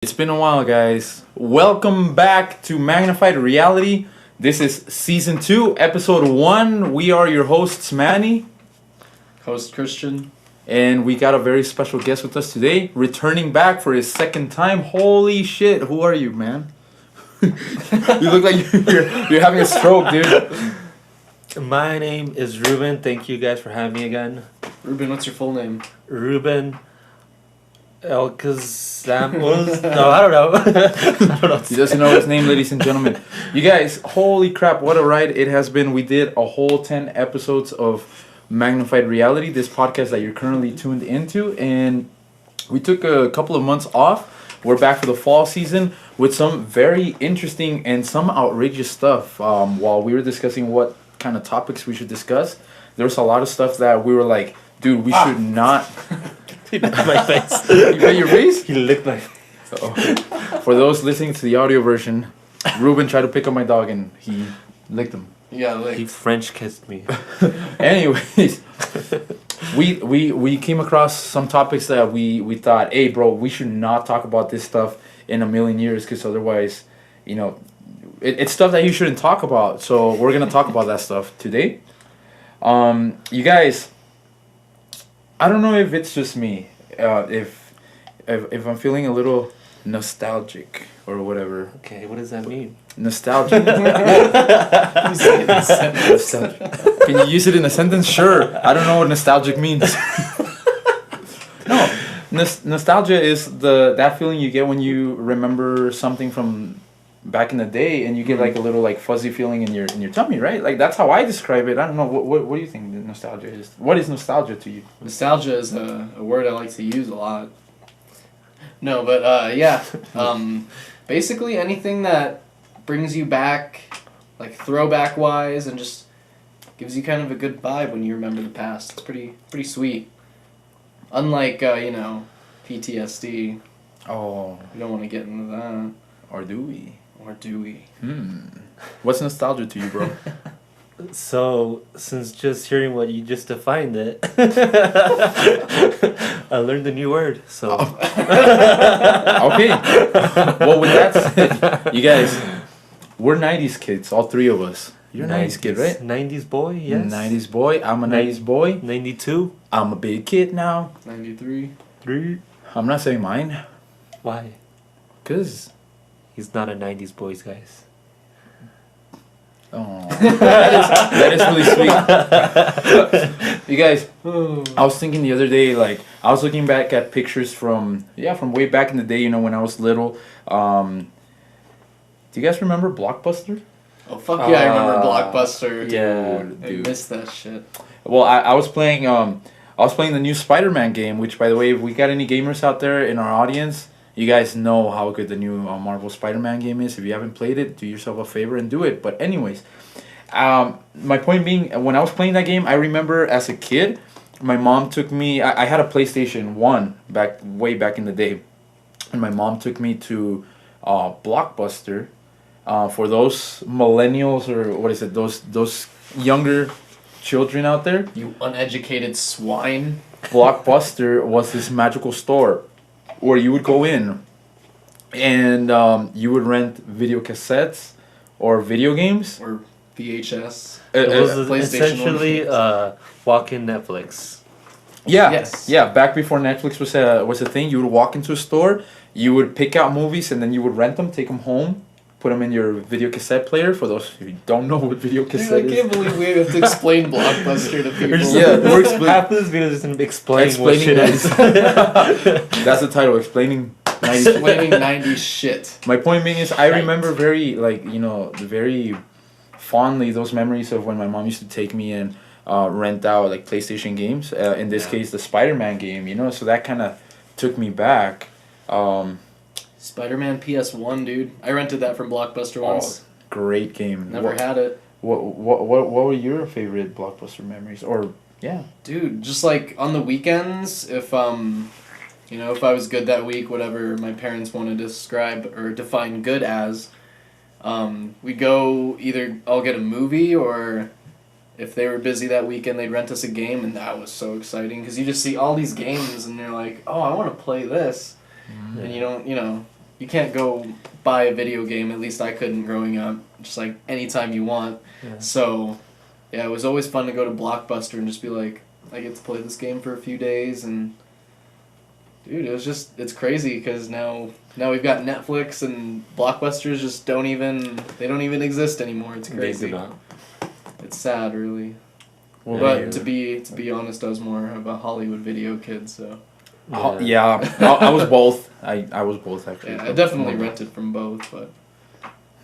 It's been a while, guys. Welcome back to Magnified Reality. This is season 2, episode 1. We are your hosts, Manny, Host Christian. and we got a very special guest with us today, returning back for his second time. Holy shit! Who are you, man? You look like you're having a stroke, dude. My name is Ruben. Thank you guys for having me again. Ruben, what's your full name? Ruben Elkazamos. No, I don't know. I don't know. He doesn't know his name, ladies and gentlemen. You guys, holy crap, what a ride it has been. We did a whole 10 episodes of Magnified Reality, this podcast that you're currently tuned into, and we took a couple of months off. We're back for the fall season with some very interesting and some outrageous stuff. While we were discussing what kind of topics we should discuss, there was a lot of stuff that we were like, dude, we should not. He licked my face. You got your face? He licked my face. Uh-oh. For those listening to the audio version, Ruben tried to pick up my dog and he licked him. Yeah, He French kissed me. Anyways, we came across some topics that we thought, hey, bro, we should not talk about this stuff in a million years because otherwise, you know, it's stuff that you shouldn't talk about. So we're gonna talk about that stuff today. You guys, I don't know if it's just me, if I'm feeling a little nostalgic or whatever. Okay, what does that mean? Nostalgic. Nostalgic. Can you use it in a sentence? Sure. I don't know what nostalgic means. No, nostalgia is that feeling you get when you remember something from back in the day, and you get like a little like fuzzy feeling in your tummy, right? Like that's how I describe it. I don't know. What do you think nostalgia is? What is nostalgia to you? Nostalgia is a word I like to use a lot. No, but yeah. Basically anything that brings you back, like throwback wise, and just gives you kind of a good vibe when you remember the past. It's pretty sweet. Unlike PTSD. Oh. We don't want to get into that. Or do we? Or do we? What's nostalgia to you, bro? So, since just hearing what you just defined it, I learned a new word. So. Okay. Well, with that said, you guys, we're 90's kids, all three of us. You're a 90's kid, right? 90's boy, yes. 90's boy. I'm a 90's boy. 92. I'm a big kid now. 93. 3. I'm not saying mine. Why? Because... He's not a 90's boy, guys. Oh, that is really sweet. You guys, I was thinking the other day, like, I was looking back at pictures from way back in the day, you know, when I was little. Do you guys remember Blockbuster? Oh, fuck yeah, I remember Blockbuster. Yeah. Dude. I missed that shit. Well, I was playing the new Spider-Man game, which, by the way, if we got any gamers out there in our audience, you guys know how good the new Marvel Spider-Man game is. If you haven't played it, do yourself a favor and do it. But anyways, my point being, when I was playing that game, I remember as a kid, my mom took me. I had a PlayStation 1 way back in the day, and my mom took me to Blockbuster. For those millennials or what is it? Those younger children out there. You uneducated swine. Blockbuster was this magical store where you would go in and you would rent video cassettes or video games. Or VHS. It was PlayStation essentially walk-in Netflix. Yeah, Yes. yeah. Back before Netflix was a thing, you would walk into a store, you would pick out movies, and then you would rent them, take them home, put them in your video cassette player. For those who don't know what video cassette I can't believe we have to explain Blockbuster to people. Half of this video is explaining what shit Explaining is. That's the title, explaining 90s. Explaining 90s shit. My point being is, I Right. remember very very fondly those memories of when my mom used to take me and rent out like PlayStation games. In this case, the Spider-Man game. You know, so that kind of took me back. Spider-Man PS1, dude. I rented that from Blockbuster once. Great game. Never had it. What were your favorite Blockbuster memories? Or yeah, Dude, just like on the weekends, if if I was good that week, whatever my parents wanted to describe or define good as, we'd go either I'll get a movie, or if they were busy that weekend, they'd rent us a game, and that was so exciting because you just see all these games and you're like, oh, I want to play this. And you don't, you can't go buy a video game. At least I couldn't growing up. Just like anytime you want. Yeah. So, yeah, it was always fun to go to Blockbuster and just be like, I get to play this game for a few days, and dude, it's crazy because now we've got Netflix and Blockbusters just don't even exist anymore. It's crazy. They do not. It's sad, really. Well, But to be honest, I was more of a Hollywood video kid, so. I was both. I was both actually. Yeah, I definitely rented from both, but.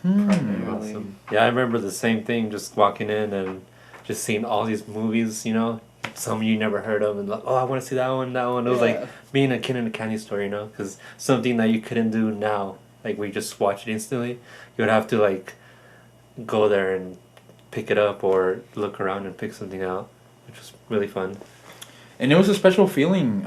Primarily. Awesome. Yeah, I remember the same thing. Just walking in and just seeing all these movies. You know, some you never heard of, and like, oh, I want to see that one, that one. It was like being a kid in a candy store, you know, because something that you couldn't do now. Like we just watch it instantly. You would have to like go there and pick it up or look around and pick something out, which was really fun. And it was a special feeling,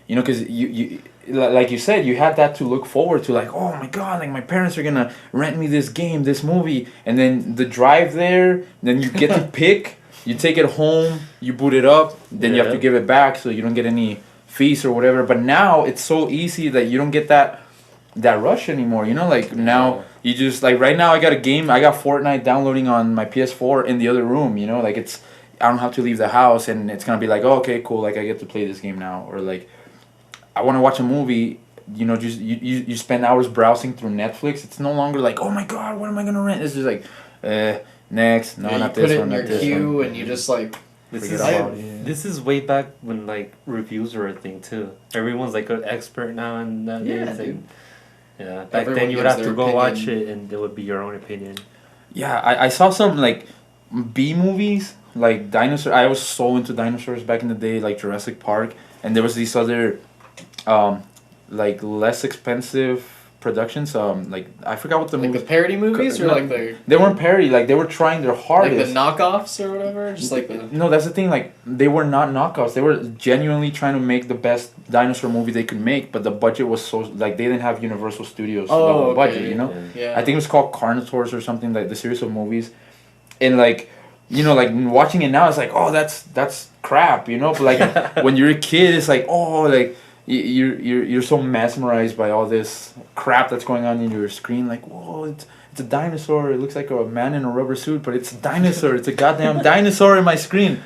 you know, because you like you said, you had that to look forward to, like, oh my god, like my parents are gonna rent me this game, this movie, and then the drive there, then you get to pick, you take it home, you boot it up, then you have to give it back so you don't get any fees or whatever. But now it's so easy that you don't get that rush anymore, you know, like now you just, like right now I got a game, I got Fortnite downloading on my PS4 in the other room, you know, like I don't have to leave the house, and it's gonna be like, oh, okay, cool, like I get to play this game now. Or like I want to watch a movie, you know, just you spend hours browsing through Netflix. It's no longer like, oh my god, what am I gonna rent? It's just like, next, no, not this one, not this one. You put it in your queue, and you just like. This is way back when like reviews were a thing too. Everyone's like an expert now and nowadays. Yeah, back then you would have to go watch it, and it would be your own opinion. Yeah, I saw some like B movies, like dinosaur. I was so into dinosaurs back in the day, like Jurassic Park, and there was these other, like less expensive productions. Like I forgot what the like movie. The parody movies, or like the. They weren't parody. Like they were trying their hardest. Like the knockoffs or whatever. Just like the. No, that's the thing. Like they were not knockoffs. They were genuinely trying to make the best dinosaur movie they could make, but the budget was so like they didn't have Universal Studios level budget. You know. Yeah. I think it was called Carnotaurs or something, like the series of movies, and like. You know, like watching it now, it's like, oh, that's crap, you know. But like when you're a kid, it's like, oh, like you're so mesmerized by all this crap that's going on in your screen. Like, whoa, it's a dinosaur. It looks like a man in a rubber suit, but it's a dinosaur. It's a goddamn dinosaur in my screen.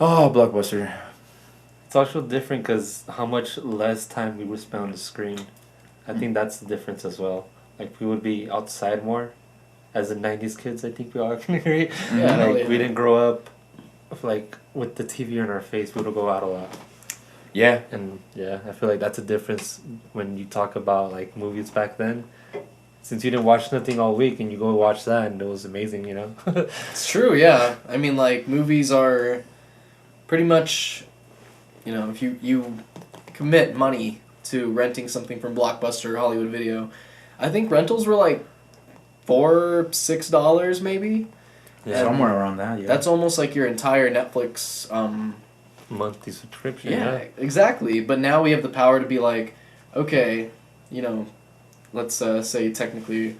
Oh, Blockbuster. It's also different because how much less time we would spend on the screen. I think that's the difference as well. Like we would be outside more. As the 90's kids, I think we all can agree. Yeah, like we didn't grow up like with the TV in our face. We would go out a lot. Yeah. And yeah, I feel like that's a difference when you talk about like movies back then. Since you didn't watch nothing all week and you go watch that and it was amazing, you know? It's true, yeah. I mean, like, movies are pretty much, you know, if you commit money to renting something from Blockbuster or Hollywood Video, I think rentals were like $4-6 maybe. Yeah, somewhere around that. Yeah, that's almost like your entire Netflix monthly subscription. Yeah, exactly. But now we have the power to be like, okay, you know, let's say technically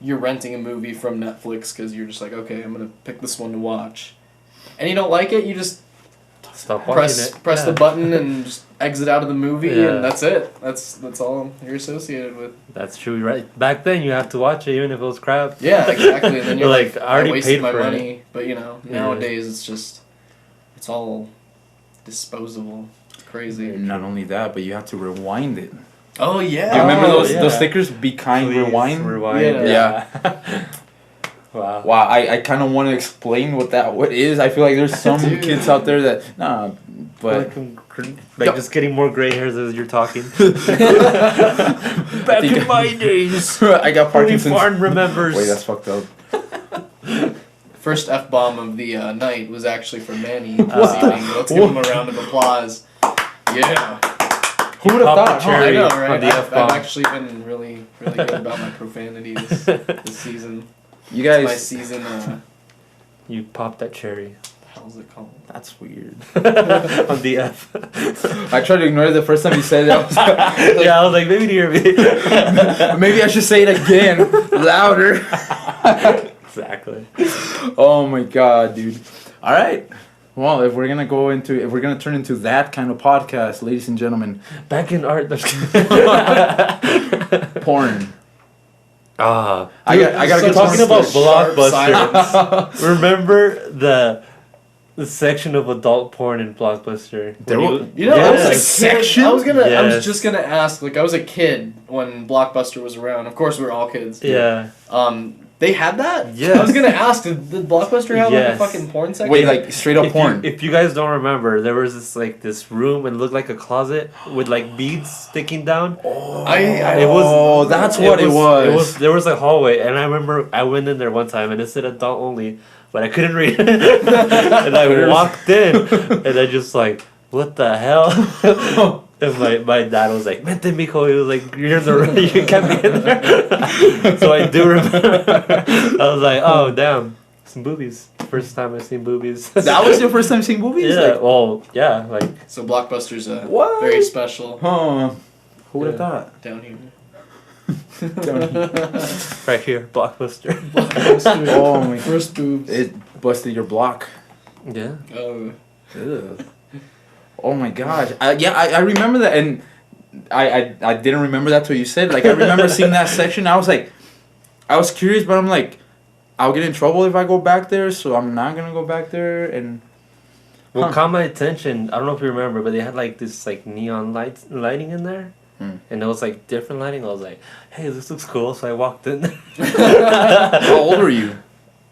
you're renting a movie from Netflix because you're just like, okay, I'm gonna pick this one to watch, and you don't like it, you just stop watching it. Press the button and just exit out of the movie, and that's it. That's all you're associated with. That's true, right? Back then, you have to watch it even if it was crap. Yeah, exactly. And then you're like, I already wasted paid my for money. it. But you know, nowadays it's all disposable. It's crazy. Not only that, but you have to rewind it. Oh yeah. Do you remember those stickers? Be kind, rewind. Yeah. Wow. I kind of want to explain what is. I feel like there's some kids out there that but like just getting more gray hairs as you're talking. Back in my days, I got Parkinson's. Farn remembers. Wait, that's fucked up. First F-bomb of the night was actually from Manny this evening. Let's give him a round of applause. Yeah. Who would have thought? I know, right? I've actually been really, really good about my profanity this season. You guys, it's my season. You popped that cherry. What the hell's it called? That's weird. On the F. I tried to ignore it the first time you said it. I was I was like, maybe you hear me. Maybe I should say it again, louder. Exactly. Oh my god, dude. All right. Well, if we're gonna turn into that kind of podcast, ladies and gentlemen, back in art. Porn. Ah, I gotta get talking about Sharp Blockbuster. Remember the section of adult porn in Blockbuster? There When were- You know, Yes. I was a kid. Section? I was Yes. just gonna ask. Like, I was a kid when Blockbuster was around. Of course, we were all kids. Yeah. They had that. Yes. I was gonna ask. Did Blockbuster have like a Yes. fucking porn section? Wait, like straight up porn. If you guys don't remember, there was this room and it looked like a closet with like beads sticking down. I It was- Oh, that's what it was. There was a hallway, and I remember I went in there one time, and it said adult only, but I couldn't read it, and I walked in, and I just like, what the hell? And my dad was like, "Vente, mijo." He was like, "You're in the room. You can't be in there." So I do remember. I was like, "Oh damn, some boobies." First time I seen boobies. That was your first time seeing movies? Yeah. Like, Well, yeah. Like So Blockbuster's What? very special huh. Who would have Yeah. thought? down here. right here, Blockbuster. Blockbuster. Oh my. First boobs. It busted your block. Yeah. Oh. Ugh. Oh my gosh. I remember that, and I didn't remember that till you said. Like, I remember seeing that section. I was like, I was curious, but I'm like, I'll get in trouble if I go back there, so I'm not gonna go back there. And What caught my attention, I don't know if you remember, but they had like this like neon lighting in there. And it was like different lighting. I was like, hey, this looks cool. So I walked in. how old are you?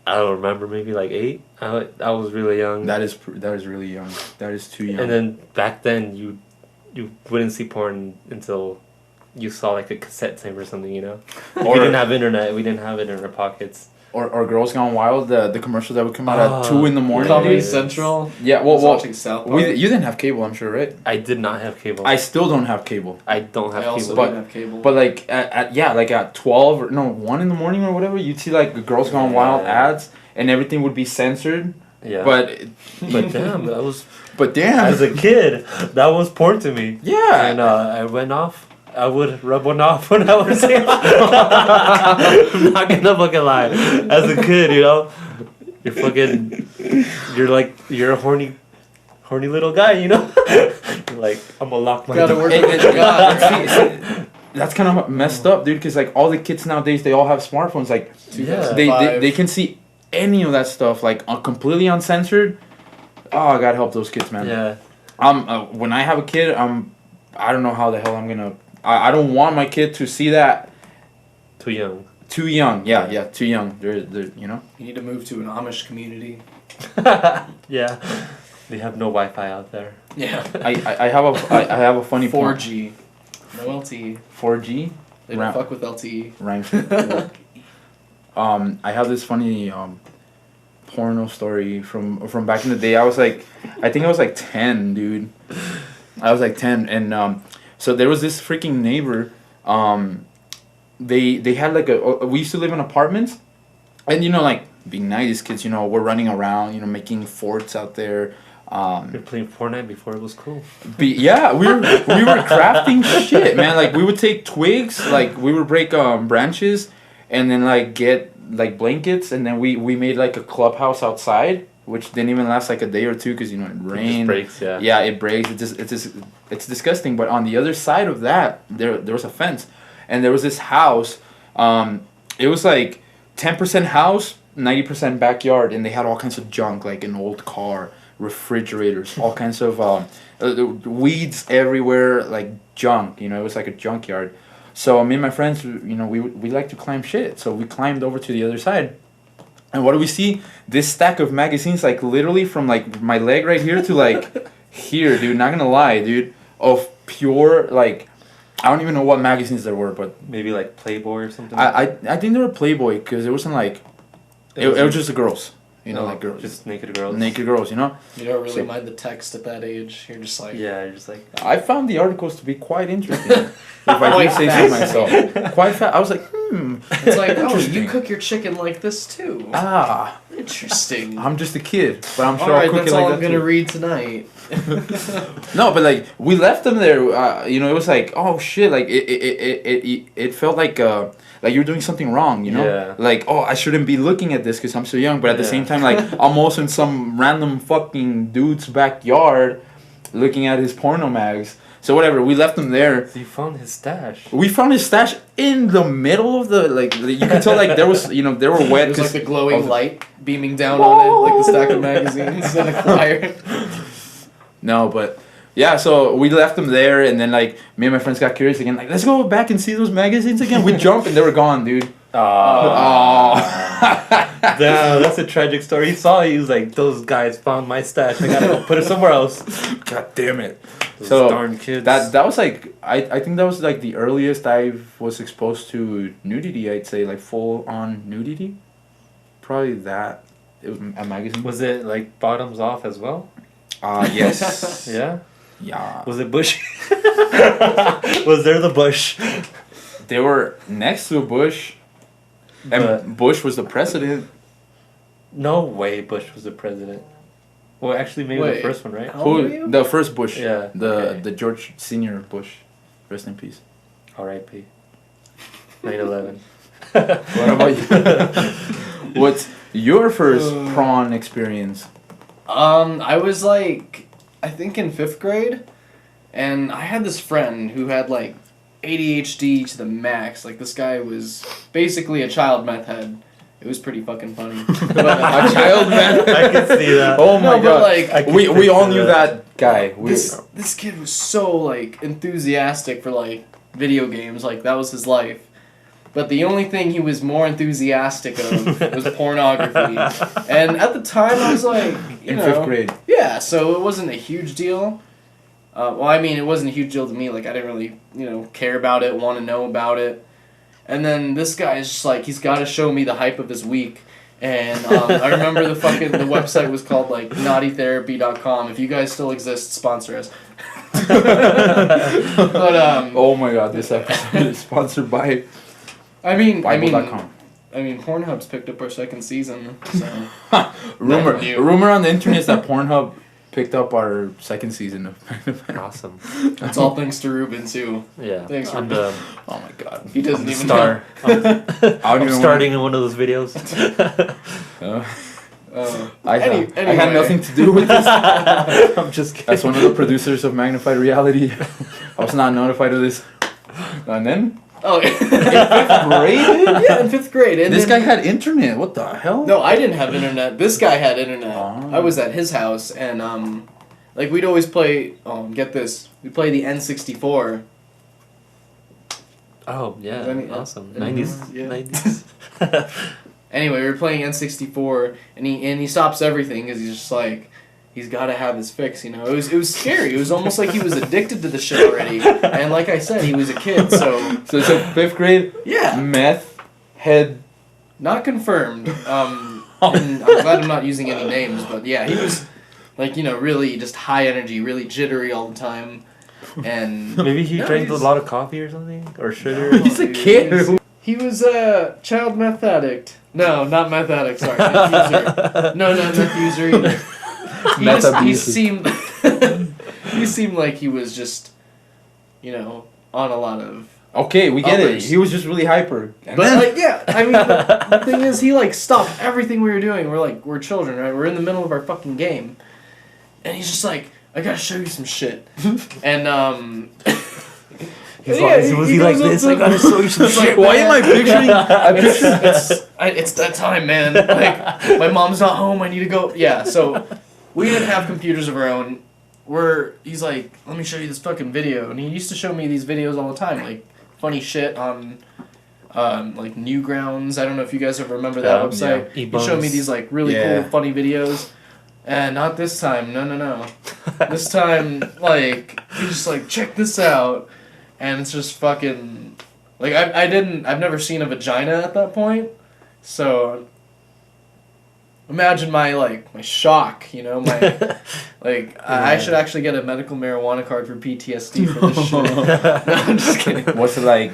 I don't remember, maybe like 8. I was really young. That is really young. That is too young. And then back then, you wouldn't see porn until you saw like a cassette tape or something, you know? We didn't have internet. We didn't have it in our pockets. Or Girls Gone Wild, the commercial that would come out at 2 in the morning. Comedy Yes. Central. Yeah, I was well, watching South Park. you didn't have cable, I'm sure, right? I did not have cable. I still don't have cable. I don't have I also cable. didn't have cable. But like at 12 or no 1 in the morning or whatever, you'd see like the Girls Gone Wild ads, and everything would be censored. Yeah. But Damn, that was damn. as a kid, that was porn to me. Yeah. And I went off. I would rub one off when I was young. I'm not gonna fucking lie. As a kid, you know, you're a horny little guy, you know. You're like, I'm gonna lock my Gotta door. work And- with and- God. see, that's kind of messed up, dude. Because like all the kids nowadays, they all have smartphones. Like Yeah. they can see any of that stuff like completely uncensored. Oh, God help those kids, man. Yeah. When I have a kid, I don't know how the hell I'm gonna. I don't want my kid to see that Too young. too young. Yeah, too young. They're you know. You need to move to an Amish community. Yeah. They have no Wi-Fi out there. Yeah. I have a funny 4G. No LTE. 4G. They don't fuck with LTE. Rhymes. I have this funny porno story from back in the day. I think I was like 10, dude. I was like 10, and so there was this freaking neighbor. They had like we used to live in apartments, and you know, like being 90's kids, you know, we're running around, you know, making forts out there. You're playing Fortnite before it was cool. Yeah, we were crafting shit, man. Like we would take twigs, like we would break branches, and then like get like blankets, and then we made like a clubhouse outside, which didn't even last like a day or two because you know it rained. It just breaks, yeah. Yeah, it breaks. It's disgusting. But on the other side of that, there was a fence, and there was this house. It was like 10% house, 90% backyard, and they had all kinds of junk, like an old car, refrigerators, all kinds of weeds everywhere, like junk. You know, it was like a junkyard. So me and my friends, you know, we like to climb shit. So we climbed over to the other side. And what do we see? This stack of magazines, like literally from like my leg right here to like here, dude. Not gonna lie, dude. Of pure like, I don't even know what magazines there were, but Maybe like Playboy or something. I think they were Playboy because it wasn't like, it was just the girls. You know, Oh, like girls. Just naked girls. Naked girls, you know? You don't really So- mind the text at that age. You're just like, Yeah, you're just like. I found the articles to be quite interesting. If I do say so myself. Quite fast. I was like, it's like, oh, Interesting. you cook your chicken like this too. Ah, Interesting. I'm just a kid, but I'm sure All right, I'll cook that's it like all that I'm gonna too. read tonight. No, but like we left them there. You know, it was like, oh shit, like it felt like you were doing something wrong. You know, Yeah. like oh, I shouldn't be looking at this because I'm so young. But at the Yeah. same time, like I'm also in some random fucking dude's backyard, looking at his porno mags. So whatever, we left them there. So you found his stash. We found his stash in the middle of the you could tell there was they were wet. It was the glowing light beaming down on it, like the stack of magazines and a choir. No, but yeah, so we left them there, and then me and my friends got curious again. Let's go back and see those magazines again. We jumped and they were gone, dude. Oh. Damn, that's a tragic story. He saw it, he was like, those guys found my stash. I gotta go put it somewhere else. God damn it. Those So darn kids. that was I think that was the earliest I was exposed to nudity. I'd say full on nudity. Probably that. It was a magazine. Was it bottoms off as well? Yes. Yeah? Yeah. Was it bushy? Was there the bush? They were next to a bush. And Bush was the president. No way Bush was the president. Well, actually, maybe the first one, right? Who? The first Bush. Yeah. The George Senior Bush. Rest in peace. R.I.P. 9/11. What about you? What's your first prawn experience? I was I think in 5th grade, and I had this friend who had ADHD to the max. This guy was basically a child meth head. It was pretty fucking funny. But, A child meth head? I can see that. Oh my god. We all knew that guy. This kid was so enthusiastic for video games. That was his life. But the only thing he was more enthusiastic of was pornography. And at the time I was in 5th grade. Yeah, so it wasn't a huge deal. It wasn't a huge deal to me. I didn't really, care about it, want to know about it. And then this guy is just he's got to show me the hype of his week. And I remember the website was called naughtitherapy.com. If you guys still exist, sponsor us. But oh my god, this episode is sponsored by Bible.com. Pornhub's picked up our 2nd season. So rumor on the internet is that Pornhub picked up our 2nd season of Magnified. Awesome. It's all thanks to Ruben too. Yeah. Thanks, I'm Ruben. Oh my god. He doesn't even star. I'm starting know. in one of those videos. I had Anyway. nothing to do with this. I'm just kidding. As one of the producers of Magnified Reality, I was not notified of this. And then Oh, in 5th grade? yeah, in 5th grade. And This then- guy had internet. What the hell? No, I didn't have internet. This guy had internet. Oh. I was at his house, and we'd always play. Get this. We play the N64. Oh, yeah. Any- Awesome. any- 90s. yeah. 90s. Anyway, we were playing N64, and he stops everything because he's just he's got to have his fix. It was scary. It was almost like he was addicted to the shit already. And like I said, he was a kid, so So 5th grade. yeah, Meth head. not confirmed. And I'm glad I'm not using any names, but yeah, he was really just high energy, really jittery all the time, and Maybe he No, drank a he's- lot of coffee or something? Or sugar? He's a kid. He was a child meth addict. No, not meth addict. Sorry, meth user. No, not meth user either. He seemed he seemed like he was just on a lot of. Okay, we get Others. it. He was just really hyper. And But then- the thing is, he stopped everything we were doing. We're children, right? We're in the middle of our fucking game, and he's just I gotta show you some shit, and He's Yeah, was he he like goes up this? to- I gotta show you some shit. Why am I picturing? it's that time, man. My mom's not home. I need to go. Yeah, so we didn't have computers of our own. He's let me show you this fucking video, and he used to show me these videos all the time, funny shit on, Newgrounds. I don't know if you guys ever remember that website. Yeah. He showed me these really Yeah. cool, funny videos. And not this time. No. This time, he's just check this out. And it's just fucking, I've never seen a vagina at that point, so imagine my shock, I should actually get a medical marijuana card for PTSD for this shit. No, I'm just kidding. What's it like?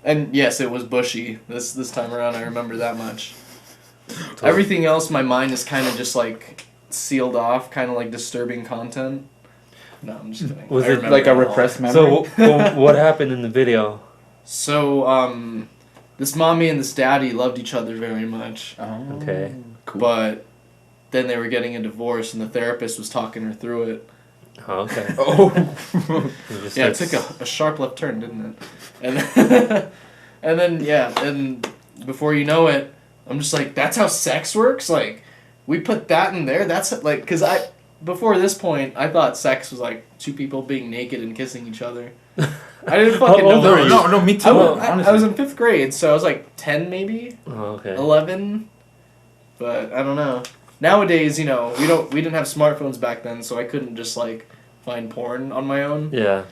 And yes, it was bushy this time around. I remember that much. Everything else, my mind is kind of just sealed off, kind of disturbing content. No, I'm just kidding. Was I it remember Like a all. repressed memory? So, what happened in the video? So, this mommy and this daddy loved each other very much, Oh, Okay. cool. but then they were getting a divorce, and the therapist was talking her through it. Oh, okay. Oh. Yeah, it took a sharp left turn, didn't it? And and then yeah, and before you know it, I'm just like, that's how sex works. Like, we put that in there. That's like, cause before this point, I thought sex was like two people being naked and kissing each other. I didn't fucking How old know. are you? No, me too. I was in 5th grade, so I was like 10 maybe, Oh, okay. 11, but I don't know. Nowadays, you know, we didn't have smartphones back then, so I couldn't just like find porn on my own. Yeah.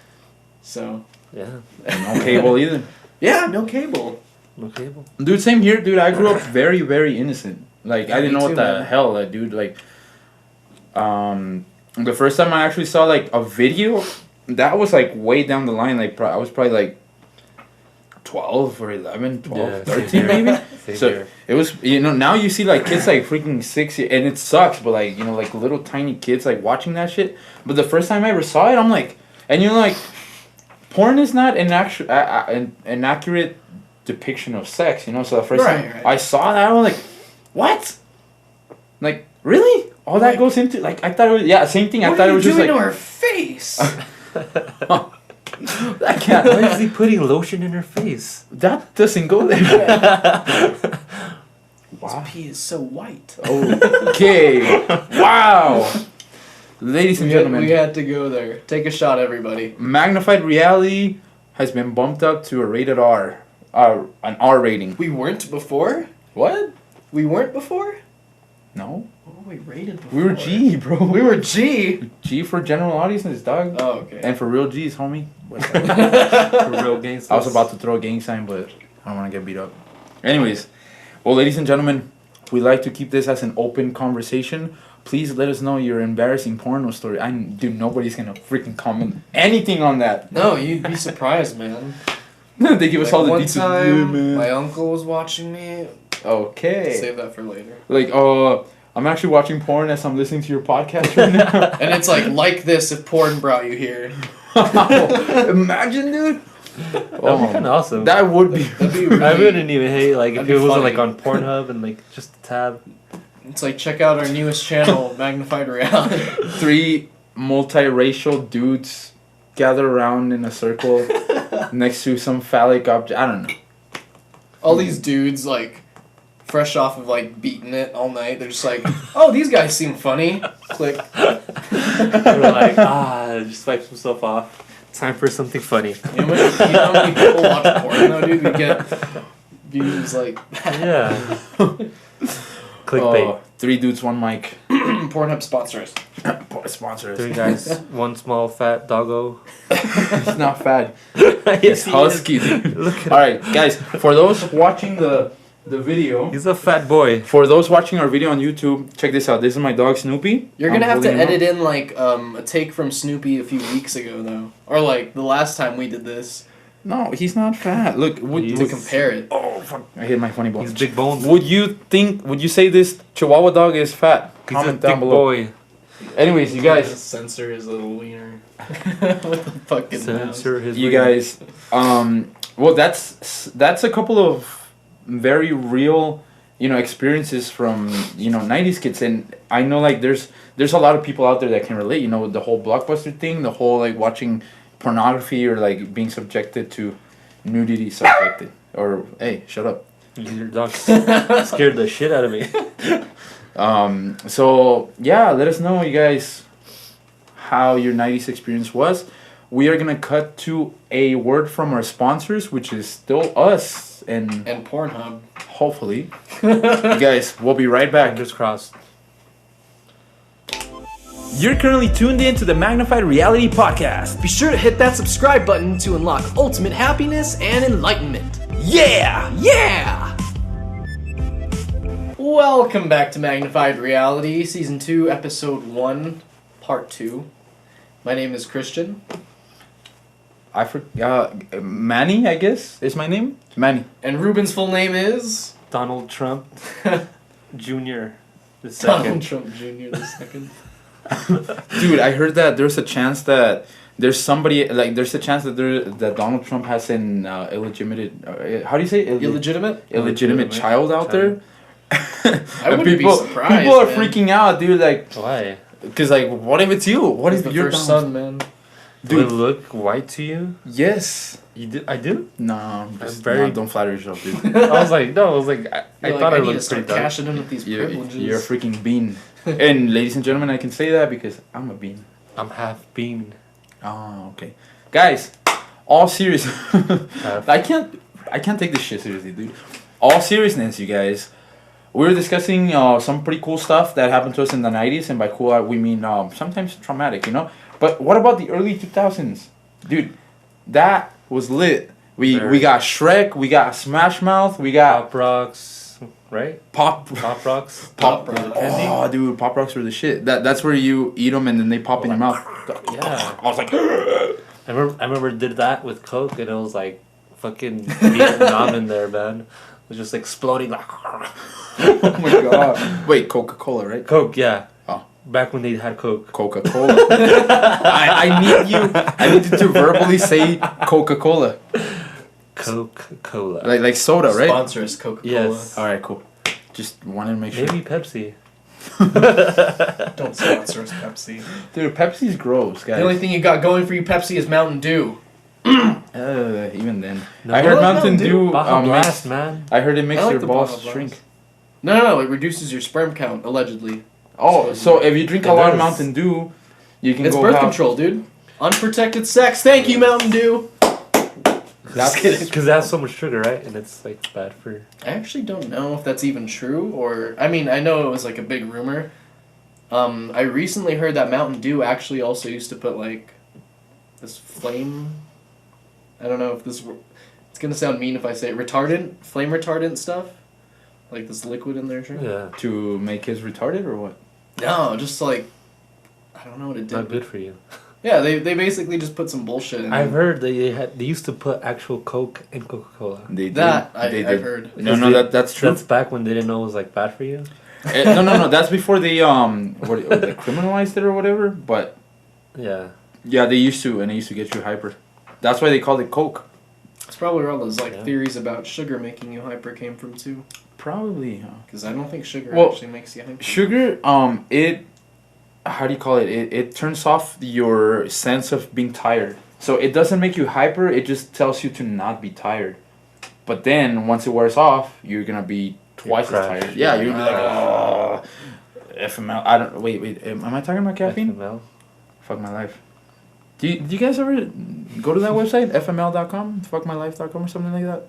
So. Yeah. No cable either. Yeah, no cable. No cable. Dude, same here, dude. I grew up very, very innocent. Like, Yeah, I didn't me know too, what the man. hell, dude. Like, the first time I actually saw like a video, that was like way down the line. Like, I was probably like 12 or 11, 12, Yeah, 13 same here. maybe. Same So here. it was, you know, now you see like kids like freaking 6 and it sucks, but like, you know, like little tiny kids like watching that shit. But the first time I ever saw it, I'm like, and you know, like, porn is not an accurate depiction of sex, you know. So the first time Right. I saw that, I was like, what? Like, really? All that Like- goes into, like, I thought it was, same thing. I What thought are it you was just doing like, to her face? I can't. Why is he putting lotion in her face? That doesn't go there. Wow. His pee is so white. Okay. Wow. Ladies and gentlemen, We had to go there. Take a shot, everybody. Magnified Reality has been bumped up to a rated R. An R rating. We weren't before? What? We weren't before? No. What were we rated before? We were G, bro. We were G. G for general audiences, dog. Oh, okay. And for real G's, homie. For real gangsters. I was about to throw a gang sign, but I don't want to get beat up. Anyways, well, ladies and gentlemen, we like to keep this as an open conversation. Please let us know your embarrassing porno story. Dude, nobody's gonna freaking comment anything on that. No, you'd be surprised, man. They give us all the one details. time, my uncle was watching me. Okay. Save that for later. Like, I'm actually watching porn as I'm listening to your podcast right now. And it's like this if porn brought you here. Imagine, dude. That'd be kind of awesome. That would be. That'd be really, I wouldn't even hate like if That'd it be wasn't like funny. on Pornhub and like just a tab. It's like, check out our newest channel, Magnified Reality. 3 multiracial dudes gather around in a circle next to some phallic object. I don't know. All these dudes, like, fresh off of, like, beating it all night. They're just like, oh, these guys seem funny. Click. We're like, just wipes himself off. Time for something funny. You know how many people watch porn, though, dude? We get views like Yeah. Clickbait. 3 dudes, 1 mic. Pornhub sponsors. Sponsors. 3 guys, 1 small fat doggo. He's not fat. Yes, He's he husky. is. Look at All right, guys. For those watching the video, He's a fat boy. for those watching our video on YouTube, check this out. This is my dog Snoopy. You're gonna I'm have to holding him edit up. in like a take from Snoopy a few weeks ago though, or like the last time we did this No, he's not fat. Look, He to is. compare it. oh fuck! I hit my funny bone. He's big bones. Would you say this Chihuahua dog is fat? He's a Comment thick down below. boy. Anyways, you guys, Censor his little wiener. What the fucking Censor his you wiener. guys, well, that's a couple of very real, experiences from 90's kids, and I know like there's a lot of people out there that can relate. The whole blockbuster thing, the whole like watching pornography or like being subjected to nudity, or hey, shut up. Your dog scared the shit out of me. So yeah, let us know, you guys, how your 90's experience was. We are gonna cut to a word from our sponsors, which is still us, and Pornhub. hopefully, you guys, we'll be right back. Fingers crossed. You're currently tuned in to the Magnified Reality Podcast. Be sure to hit that subscribe button to unlock ultimate happiness and enlightenment. Yeah! Yeah! Welcome back to Magnified Reality, Season 2, Episode 1, Part 2. My name is Christian. I forgot. Manny, I guess, is my name. Manny. And Ruben's full name is... Donald Trump Jr. the Donald second. Trump Jr. the second. Dude, I heard that there's a chance that there's somebody, like, there's a chance that Donald Trump has an illegitimate, how do you say? Illegitimate? Illegitimate child out there. I wouldn't be surprised, People are man. freaking out, dude. Like, Why? Because like, what if it's you? What He's if the you're first down? son, man? Do it Dude. look white to you? Yes. You do? I do? No, just very- don't flatter yourself, dude. I was like, no, I was like, I You're thought like, I I need to looked start pretty dark. cashing in with these privileges. You're a freaking bean. And ladies and gentlemen, I can say that because I'm a bean. I'm half bean. Oh, okay. Guys, all serious. Half. I can't take this shit seriously, dude. All seriousness, you guys. We were discussing some pretty cool stuff that happened to us in the 90s, and by cool we mean sometimes traumatic, you know? But what about the early 2000s? Dude, that was lit. We got Shrek, we got Smash Mouth, we got Pop Rocks, right? Pop Rocks. Pop Rocks. Oh, dude, Pop Rocks were the shit. That's where you eat them and then they pop in your mouth. Yeah. I was like, I remember did that with Coke, and it was like fucking Vietnam in there, man. It was just exploding like. oh my god. Wait, Coca-Cola, right? Coke, yeah. Oh. Back when they had Coke. Coca-Cola. I need you to verbally say Coca-Cola. Coca-Cola. Like soda, right? Sponsor us, Coca-Cola. Yes. Alright, cool. Just wanted to make sure. Maybe Pepsi. Don't sponsor us, Pepsi. Dude, Pepsi's gross, guys. The only thing you got going for you, Pepsi, is Mountain Dew. Even then. No, I heard I like Mountain Mountain Dew Baja Blast, makes, man. I heard it makes I like your the balls Baja Blast. shrink. No, it reduces your sperm count, allegedly. Oh, so if you drink It a lot of does. Mountain Dew, you can It's go birth have- control, dude. Unprotected sex. Thank you, Mountain Dew. That's Because it has so much sugar, right? And it's like bad for. I actually don't know if that's even true, or I mean, I know it was like a big rumor. I recently heard that Mountain Dew actually also used to put like this flame. I don't know if this. It's gonna sound mean if I say it. Flame retardant stuff, like this liquid in their drink. Yeah. to make kids retarded or what? No, just like I don't know what it did. Not good for you. Yeah, they basically just put some bullshit in. I've heard they used to put actual Coke in Coca-Cola. They did. that. They I've did. heard. No, that's true. That's back when they didn't know it was like bad for you. No. That's before they they criminalized it or whatever. But Yeah. yeah, they used to, and they used to get you hyper. That's why they called it Coke. It's probably where all those like Yeah. theories about sugar making you hyper came from too. Probably. Because I don't think sugar Well, actually makes you hyper. Sugar, it, how do you call it? It turns off your sense of being tired. So it doesn't make you hyper. It just tells you to not be tired. But then once it wears off, you're gonna be twice as crashed. tired. Yeah, you're gonna be like, Ah. FML. I don't. Wait. Am I talking about caffeine? FML. Fuck my life. Do you guys ever go to that website, fml.com, fuckmylife.com or something like that?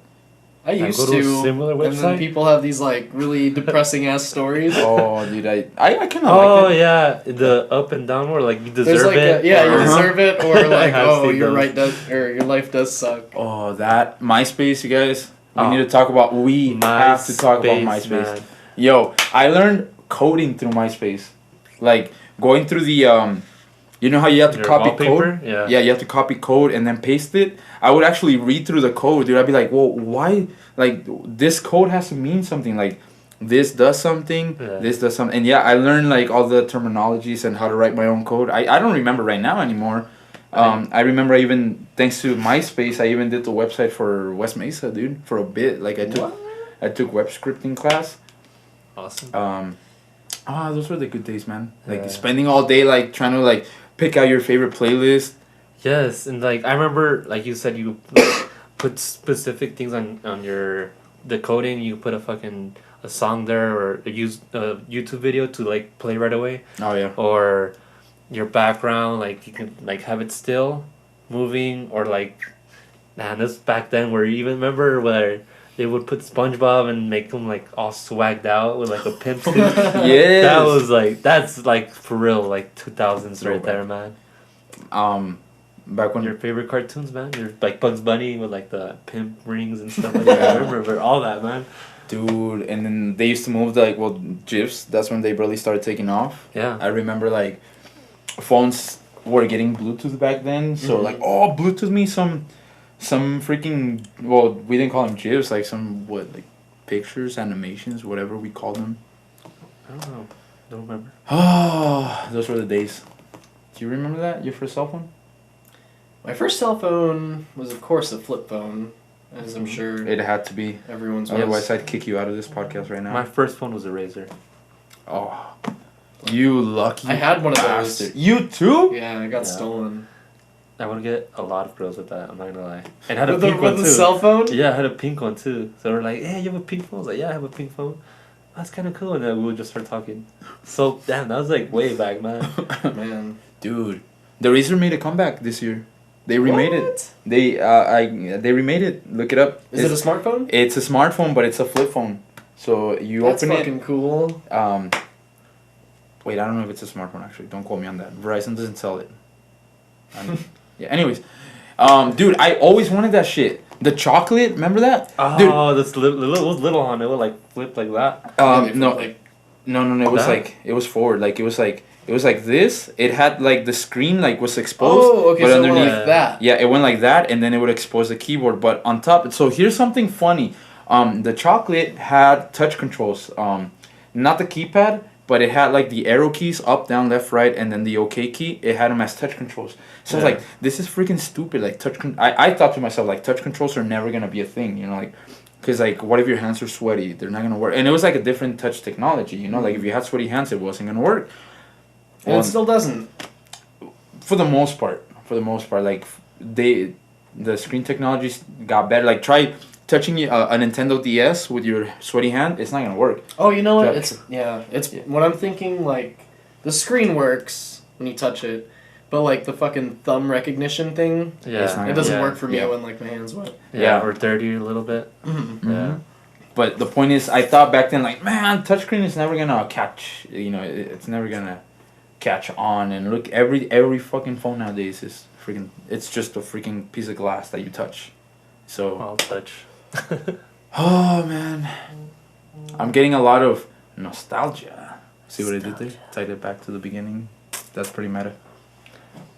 I used go to a to. similar And then website? people have these like really depressing ass stories. Oh, dude, I kind of Oh like it. yeah, the up and down where like you There's deserve like it. you Uh-huh. deserve it, or like I've oh seen your those. right does or your life does suck. Oh, that MySpace, you guys. We Oh. need to talk about. We have to talk about MySpace. Man. Yo, I learned coding through MySpace, like going through the you know how you have to Your copy wallpaper? code. Yeah. Yeah, you have to copy code and then paste it. I would actually read through the code, dude. I'd be like, well, why? Like this code has to mean something. Like this does something. Yeah. This does something. And yeah, I learned like all the terminologies and how to write my own code. I don't remember right now anymore. I remember even thanks to MySpace, I even did the website for West Mesa, dude, for a bit. Like I took web scripting class. Awesome. Those were the good days, man. Like Yeah. spending all day like trying to like pick out your favorite playlist. Yes, and like I remember, like you said, you like, put specific things on your the coding. You put a song there, or use a YouTube video to like play right away, Oh yeah. or your background, like you can like have it still moving, or like, man, this back then where you even remember where they would put SpongeBob and make him like all swagged out with like a pimp suit. Yes. That was like that's like for real like 2000s right Throwback. there, man. Back when Your favorite cartoons, man? You're like Bugs Bunny with like the pimp rings and stuff like that. I remember all that, man. dude, and then they used to move GIFs. That's when they really started taking off. Yeah. I remember like phones were getting Bluetooth back then, so like Bluetooth me some freaking we didn't call them GIFs, like like pictures, animations, whatever we called them. I don't know. Don't remember. Oh, those were the days. Do you remember that? Your first cell phone? My first cell phone was of course a flip phone, as I'm sure It had to be. everyone's was. Otherwise, I'd kick you out of this podcast right now. My first phone was a Razor. Oh. You lucky. I had one of bastard. those. You too? Yeah, I got stolen. I would get a lot of girls with that. I'm not gonna lie. And I had a With pink one the too. cell phone? Yeah, I had a pink one too. So they're like, "Hey, you have a pink phone?" I was like, "Yeah, I have a pink phone." That's kind of cool. And then we would just start talking. So damn, that was like way back, man. Man. Dude, the Razr made a comeback this year. They remade it. What? They remade it. Look it up. Is it a smartphone? It's a smartphone, but it's a flip phone. So you That's open it. fucking cool. Wait, I don't know if it's a smartphone actually. Don't quote me on that. Verizon doesn't sell it. Yeah. Anyways, dude, I always wanted that shit. The chocolate, remember that? Oh, this little on it would like flip like that. No. It was like it was forward. Like it was like this. It had like the screen like was exposed. Oh, okay, but so underneath like that. Yeah, it went like that, and then it would expose the keyboard. But on top, so here's something funny. The chocolate had touch controls. Not the keypad, but it had like the arrow keys up, down, left, right, and then the OK key. It had them as touch controls. So I was like, this is freaking stupid. Like I thought to myself like touch controls are never gonna be a thing. You know, like. Because, like, what if your hands are sweaty? They're not going to work. And it was, like, a different touch technology, you know? Like, if you had sweaty hands, it wasn't going to work. And it still doesn't. For the most part. Like, the screen technologies got better. Like, try touching a Nintendo DS with your sweaty hand. It's not going to work. Oh, you know what? Yeah. It's what I'm thinking, like, the screen works when you touch it. But, like, the fucking thumb recognition thing, Yeah, it doesn't work for me when, like, my hand's wet. Yeah, or dirty a little bit. Mm-hmm. Yeah. But the point is, I thought back then, like, man, touchscreen is never going to catch, you know, it's never going to catch on. And look, every fucking phone nowadays is freaking, it's just a freaking piece of glass that you touch. So. I'll touch. Oh, man. I'm getting a lot of nostalgia. See what I did there? Tied it back to the beginning. That's pretty meta.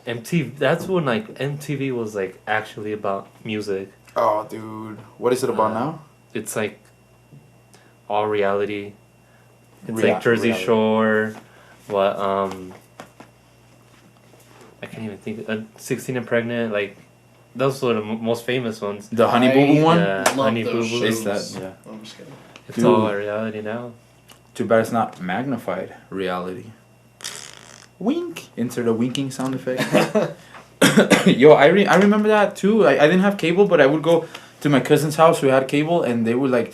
MTV. That's when like MTV was like actually about music. Oh, dude. What is it about now? It's like all reality. It's like Jersey reality. Shore. What I can't even think. 16 and Pregnant. Like those were the most famous ones. The Honey Boo Boo one? Yeah, love Honey those Boo Boo. It's shows. that, yeah. Oh, I'm just kidding. It's Dude. all reality now. Too bad it's not magnified reality. Wink. Insert a winking sound effect. Yo, I remember that too. I didn't have cable, but I would go to my cousin's house who had cable, and they would like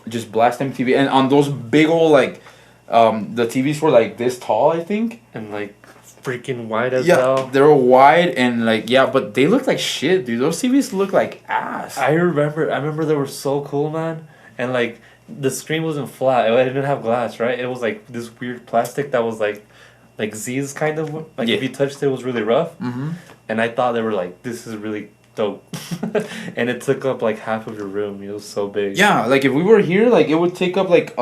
just blast MTV. And on those big old like, the TVs were like this tall, I think. And like freaking wide as hell. They were wide and like but they looked like shit, dude. Those TVs look like ass. I remember they were so cool, man. And like the screen wasn't flat. It didn't have glass, right? It was like this weird plastic that was like Z's kind of like if you touched it was really rough. Mm-hmm. And I thought they were like, this is really dope. And it took up like half of your room. It was so big. Yeah, like if we were here, like it would take up like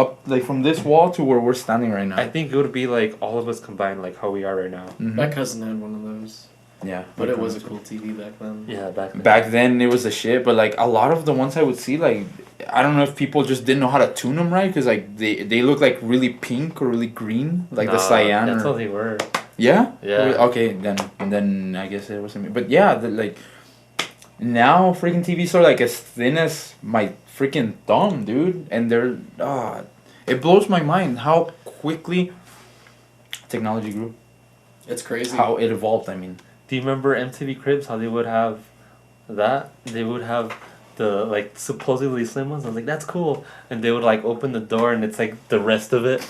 from this wall to where we're standing right now. I think it would be like all of us combined, like how we are right now. Mm-hmm. My cousin had one of those. Yeah, But it was a cool TV back then. Yeah, Back then it was the shit, but like a lot of the ones I would see, like I don't know if people just didn't know how to tune them right, because like they look like really pink or really green, like the cyan. That's how they were. Yeah. Yeah. Okay, then I guess it wasn't me. But yeah, like now freaking TVs are like as thin as my freaking thumb, dude, and they're it blows my mind how quickly technology grew. It's crazy. How it evolved. I mean. Do you remember MTV Cribs? How they would have that? They would have the like supposedly slim ones. I was like, that's cool. And they would like open the door and it's like the rest of it.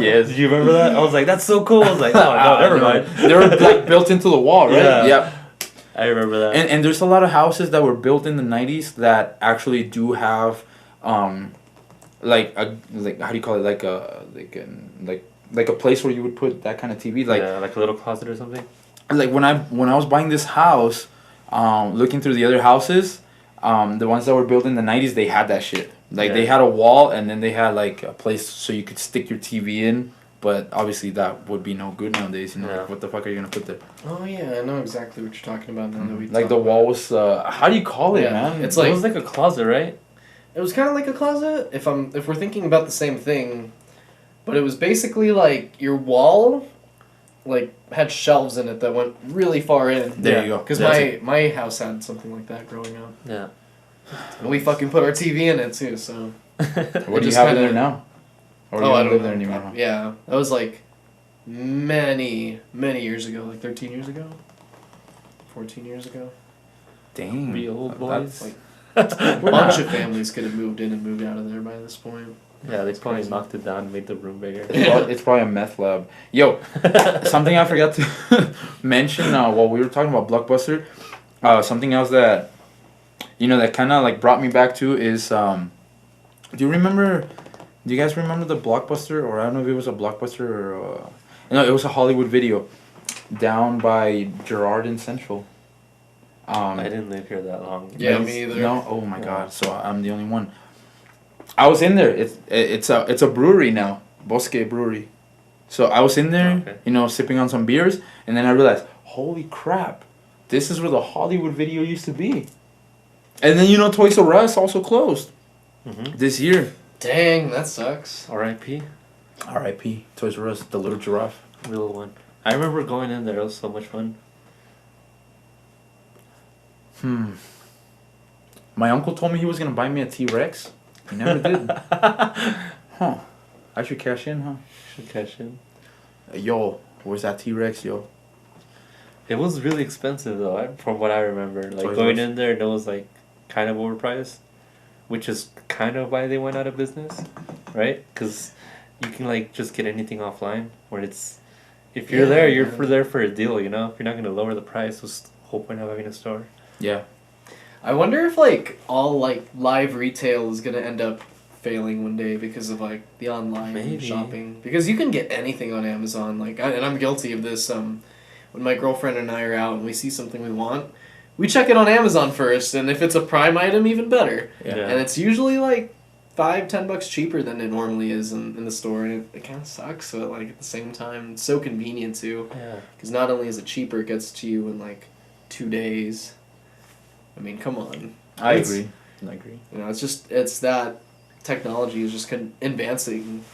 Yes. Did you remember that? I was like, that's so cool. I was like, oh no, never mind. They were like built into the wall, right? Yeah. Yep. I remember that. And there's a lot of houses that were built in the 90s that actually do have like how do you call it, like a place where you would put that kind of TV, like like a little closet or something. Like when I was buying this house, looking through the other houses, the ones that were built in the 90s, they had that shit. Like they had a wall, and then they had like a place so you could stick your TV in. But obviously that would be no good nowadays. You know, like what the fuck are you gonna put there? Oh yeah, I know exactly what you're talking about now that we like the wall was how do you call it, man? It's like, it was like a closet, right? It was kind of like a closet if we're thinking about the same thing, but it was basically like your wall like had shelves in it that went really far in. There you go. Because my house had something like that growing up. Yeah. And we fucking put our TV in it too, so. What do you have in there now? Or you I don't don't live know. there anymore? Huh? Yeah, that was like many years ago, like 13 years ago, 14 years ago. Dang. We old That's- boys. A bunch of families could have moved in and moved out of there by this point. Yeah, they probably crazy. knocked it down and made the room bigger. It's probably a meth lab. Yo, something I forgot to mention while we were talking about Blockbuster. Something else that, that kind of like brought me back to is, do you guys remember the Blockbuster, or I don't know if it was a Blockbuster or, no, it was a Hollywood Video down by Girard and Central. I didn't live here that long. Yeah, me either. No, oh my God, so I'm the only one. I was in there. It's a brewery now, Bosque Brewery. So I was in there, sipping on some beers, and then I realized, holy crap, this is where the Hollywood Video used to be. And then Toys R Us also closed this year. Dang, that sucks. R.I.P. R.I.P. Toys R Us, the little giraffe. Little one. I remember going in there. It was so much fun. My uncle told me he was gonna buy me a T-Rex. He never did. Huh. I should cash in, huh? Should cash in. Yo, where's that T-Rex, yo? It was really expensive though, from what I remember. Like Toys going R Us. in there, it was like kind of overpriced, which is kind of why they went out of business, right? Because you can like just get anything offline. Where it's, if you're there, you're there for a deal. If you're not gonna lower the price, what's the whole point of having a store? Yeah. I wonder if like all like live retail is gonna end up failing one day because of like the online Maybe. shopping. Because you can get anything on Amazon. And I'm guilty of this. When my girlfriend and I are out and we see something we want, we check it on Amazon first, and if it's a Prime item, even better. Yeah. And it's usually like $5-10 cheaper than it normally is in the store, and it kind of sucks. But like at the same time, it's so convenient too. Yeah. Because not only is it cheaper, it gets to you in like 2 days. I mean, come on. I It's- agree. I agree. it's that technology is just advancing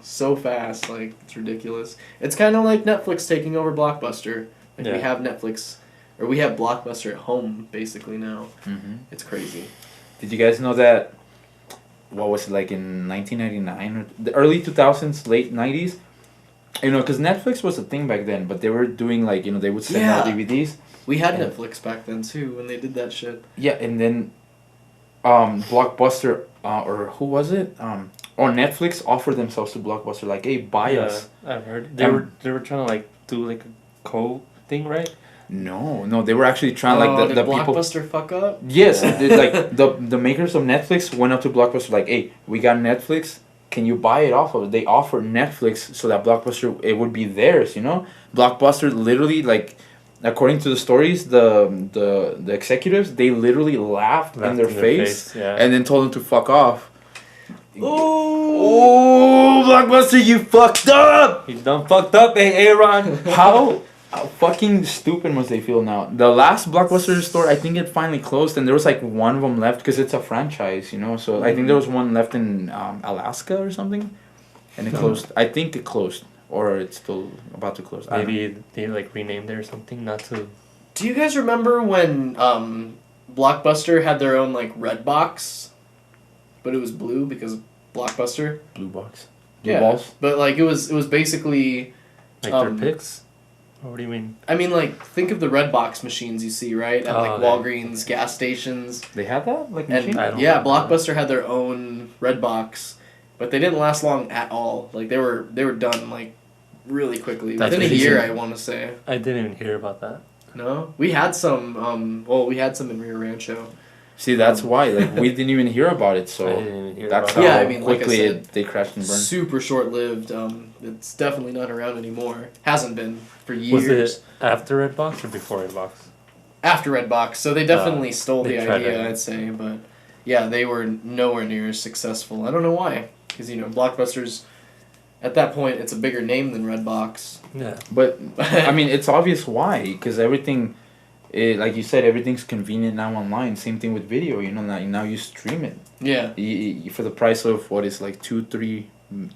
so fast, like it's ridiculous. It's kind of like Netflix taking over Blockbuster. Like we Yeah. have Netflix, or we have Blockbuster at home basically now. Mm-hmm. It's crazy. Did you guys know that? What was it like in 1999 or the early 2000s, late 90s? Because Netflix was a thing back then, but they were doing like they would send out Yeah. DVDs. We had Yeah. Netflix back then too when they did that shit. Yeah, and then Blockbuster or who was it? Or Netflix offered themselves to Blockbuster like, hey, buy us. I've heard they were trying to like do like a co thing, right? No, they were actually trying like did the people. Blockbuster fuck up? Yes, like the makers of Netflix went up to Blockbuster like, hey, we got Netflix. Can you buy it off of it? They offered Netflix so that Blockbuster it would be theirs. Blockbuster literally like, according to the stories, the executives they literally laughed in their face, yeah. and then told them to fuck off. Oh, Blockbuster, you fucked up! You done fucked up, Aaron. How fucking stupid must they feel now? The last Blockbuster store, I think it finally closed, and there was like one of them left because it's a franchise, So I think there was one left in Alaska or something, and it closed. I think it closed, or it's still about to close. Maybe they like renamed it or something, not to. Do you guys remember when Blockbuster had their own like red box, but it was blue because of Blockbuster? Blue box. Blue Yeah, balls. but like it was basically Like Um, their picks? Or what do you mean? I mean, like, think of the red box machines you see, right? At, like, Oh, Walgreens, gas stations. They had that like And, machine. I don't yeah, remember Blockbuster had their own red box, but they didn't last long at all. Like, they were done, like, really quickly. That's Within a amazing. year, I want to say. I didn't even hear about that. No? We had some, we had some in Rio Rancho. See, that's why like we didn't even hear about it. So I didn't even hear that's about how Yeah, I mean, like I quickly said, they crashed and burned. Super short-lived. It's definitely not around anymore. Hasn't been for it. years. Was it after Redbox or before Redbox? After Redbox, so they definitely stole they the tried idea, to- I'd say, but yeah, they were nowhere near as successful. I don't know why, because Blockbuster's at that point it's a bigger name than Redbox. Yeah. But I mean, it's obvious why, because everything, like you said, everything's convenient now online. Same thing with video. Now you stream it. Yeah, For the price of what is like two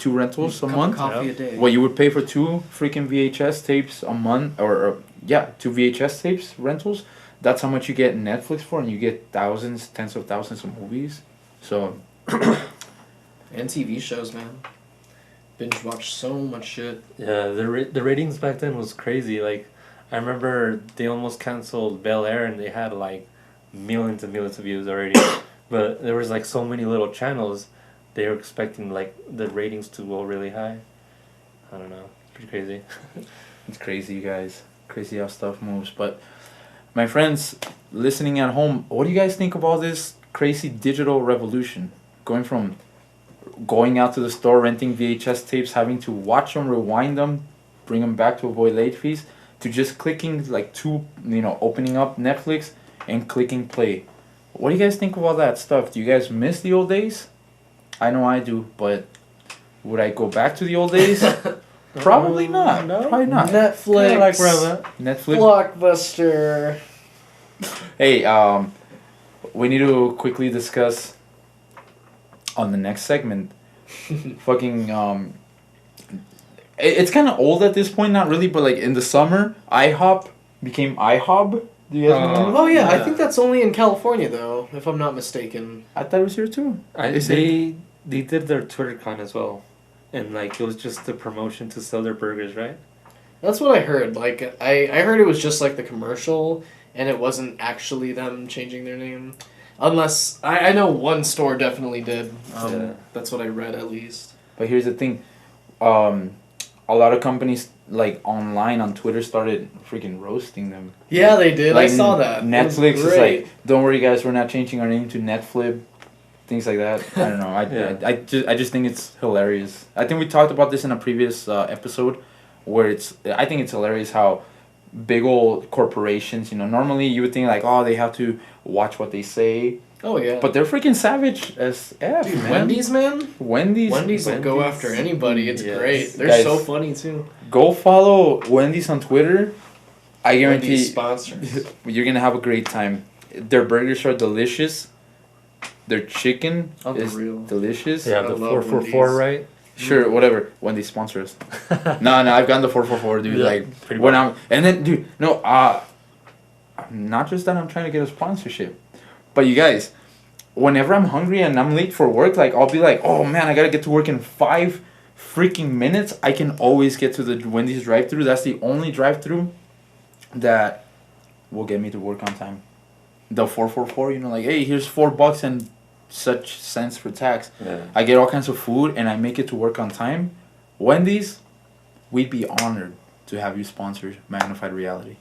rentals a Cup of month. coffee a day. What you would pay for 2 freaking VHS tapes a month, or 2 VHS tapes rentals. That's how much you get Netflix for, and you get thousands, tens of thousands of movies. So And TV shows, man. binge watch so much shit. Yeah, the ratings back then was crazy. Like, I remember they almost canceled Bel Air and they had like millions and millions of views already. But there was like so many little channels, they were expecting like the ratings to go really high. I don't know. It's pretty crazy. It's crazy, you guys. Crazy how stuff moves. But my friends listening at home, what do you guys think about this crazy digital revolution? Going from going out to the store, renting VHS tapes, having to watch them, rewind them, bring them back to avoid late fees, to just clicking like opening up Netflix and clicking play. What do you guys think of all that stuff? Do you guys miss the old days? I know I do, but would I go back to the old days? Probably not. No. Probably not. Netflix. Kinda like where I'm at. Netflix. Blockbuster. Hey, we need to quickly discuss on the next segment. Fucking it's kind of old at this point, not really, but like in the summer, IHOP became IHOB. Do you guys remember? Oh yeah, I Yeah. think that's only in California though, if I'm not mistaken. I thought it was here too. They did their TwitterCon as well, and like it was just the promotion to sell their burgers, right? That's what I heard. Like I heard it was just like the commercial, and it wasn't actually them changing their name. Unless I know one store definitely did. Yeah. That's what I read at least. But here's the thing, a lot of companies like online on Twitter started freaking roasting them. Yeah, they did. Like I saw that. Netflix is great. like, don't worry guys, we're not changing our name to Netflib. Things like that. I don't know. Yeah. I just think it's hilarious. I think we talked about this in a previous episode, where I think it's hilarious how big old corporations, normally you would think like, oh, they have to watch what they say, Oh yeah. but they're freaking savage as F, Dude, man. Wendy's, man. Wendy's will go after anybody. It's Yes. great. They're Guys, so funny too. Go follow Wendy's on Twitter. I guarantee Wendy's sponsors. you're gonna have a great time. Their burgers are delicious. Their chicken is Unreal. delicious. Yeah, I the love 444, Wendy's. right? Sure, whatever. Wendy's sponsor us. No, I've gotten the 444, dude. Yeah, like pretty when much. and then, dude, no, not just that I'm trying to get a sponsorship, but you guys, whenever I'm hungry and I'm late for work, like I'll be like, oh man, I gotta get to work in 5 freaking minutes. I can always get to the Wendy's drive-through. That's the only drive-through that will get me to work on time. The 444, like, hey, here's $4 and such cents for tax. Yeah. I get all kinds of food and I make it to work on time. Wendy's, we'd be honored to have you sponsor Magnified Reality.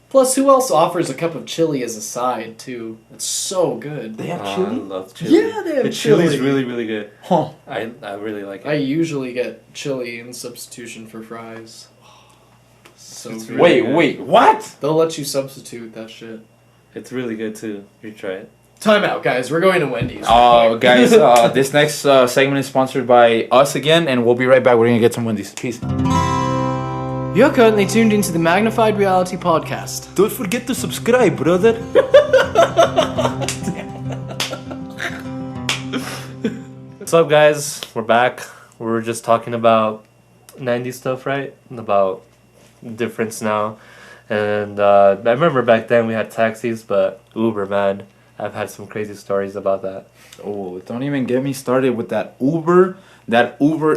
Plus, who else offers a cup of chili as a side too? It's so good. They have I chili? love chili. Yeah, they have the chili's chili. really, really good. Huh. I really like it. I usually get chili in substitution for fries. So It's good. really Wait, what? They'll let you substitute that shit. It's really good too. You try it. Time out, guys. We're going to Wendy's. Guys, this next segment is sponsored by us again, and we'll be right back. We're going to get some Wendy's. Peace. You're currently tuned into the Magnified Reality Podcast. Don't forget to subscribe, brother. What's up, guys? We're back. We were just talking about 90s stuff, right? About difference now. And I remember back then we had taxis, but Uber, man. I've had some crazy stories about that. Oh, don't even get me started with that Uber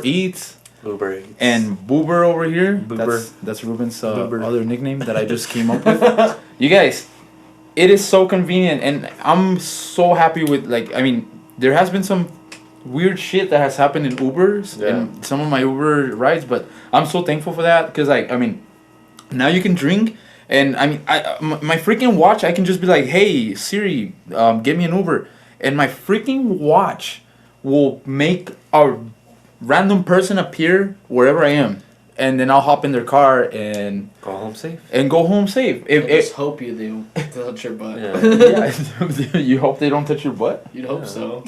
Eats. Uber Eats. And Boober over here. Boober. That's Ruben's Boober. other nickname that I just came up with. You guys, it is so convenient, and I'm so happy with, there has been some weird shit that has happened in Ubers in some of my Uber rides, but I'm so thankful for that because, now you can drink, and my freaking watch, I can just be like, hey, Siri, get me an Uber, and my freaking watch will make a random person appear wherever I am, and then I'll hop in their car and Go home safe. safe. I just hope you do touch your butt. Yeah. You hope they don't touch your butt. You'd hope so.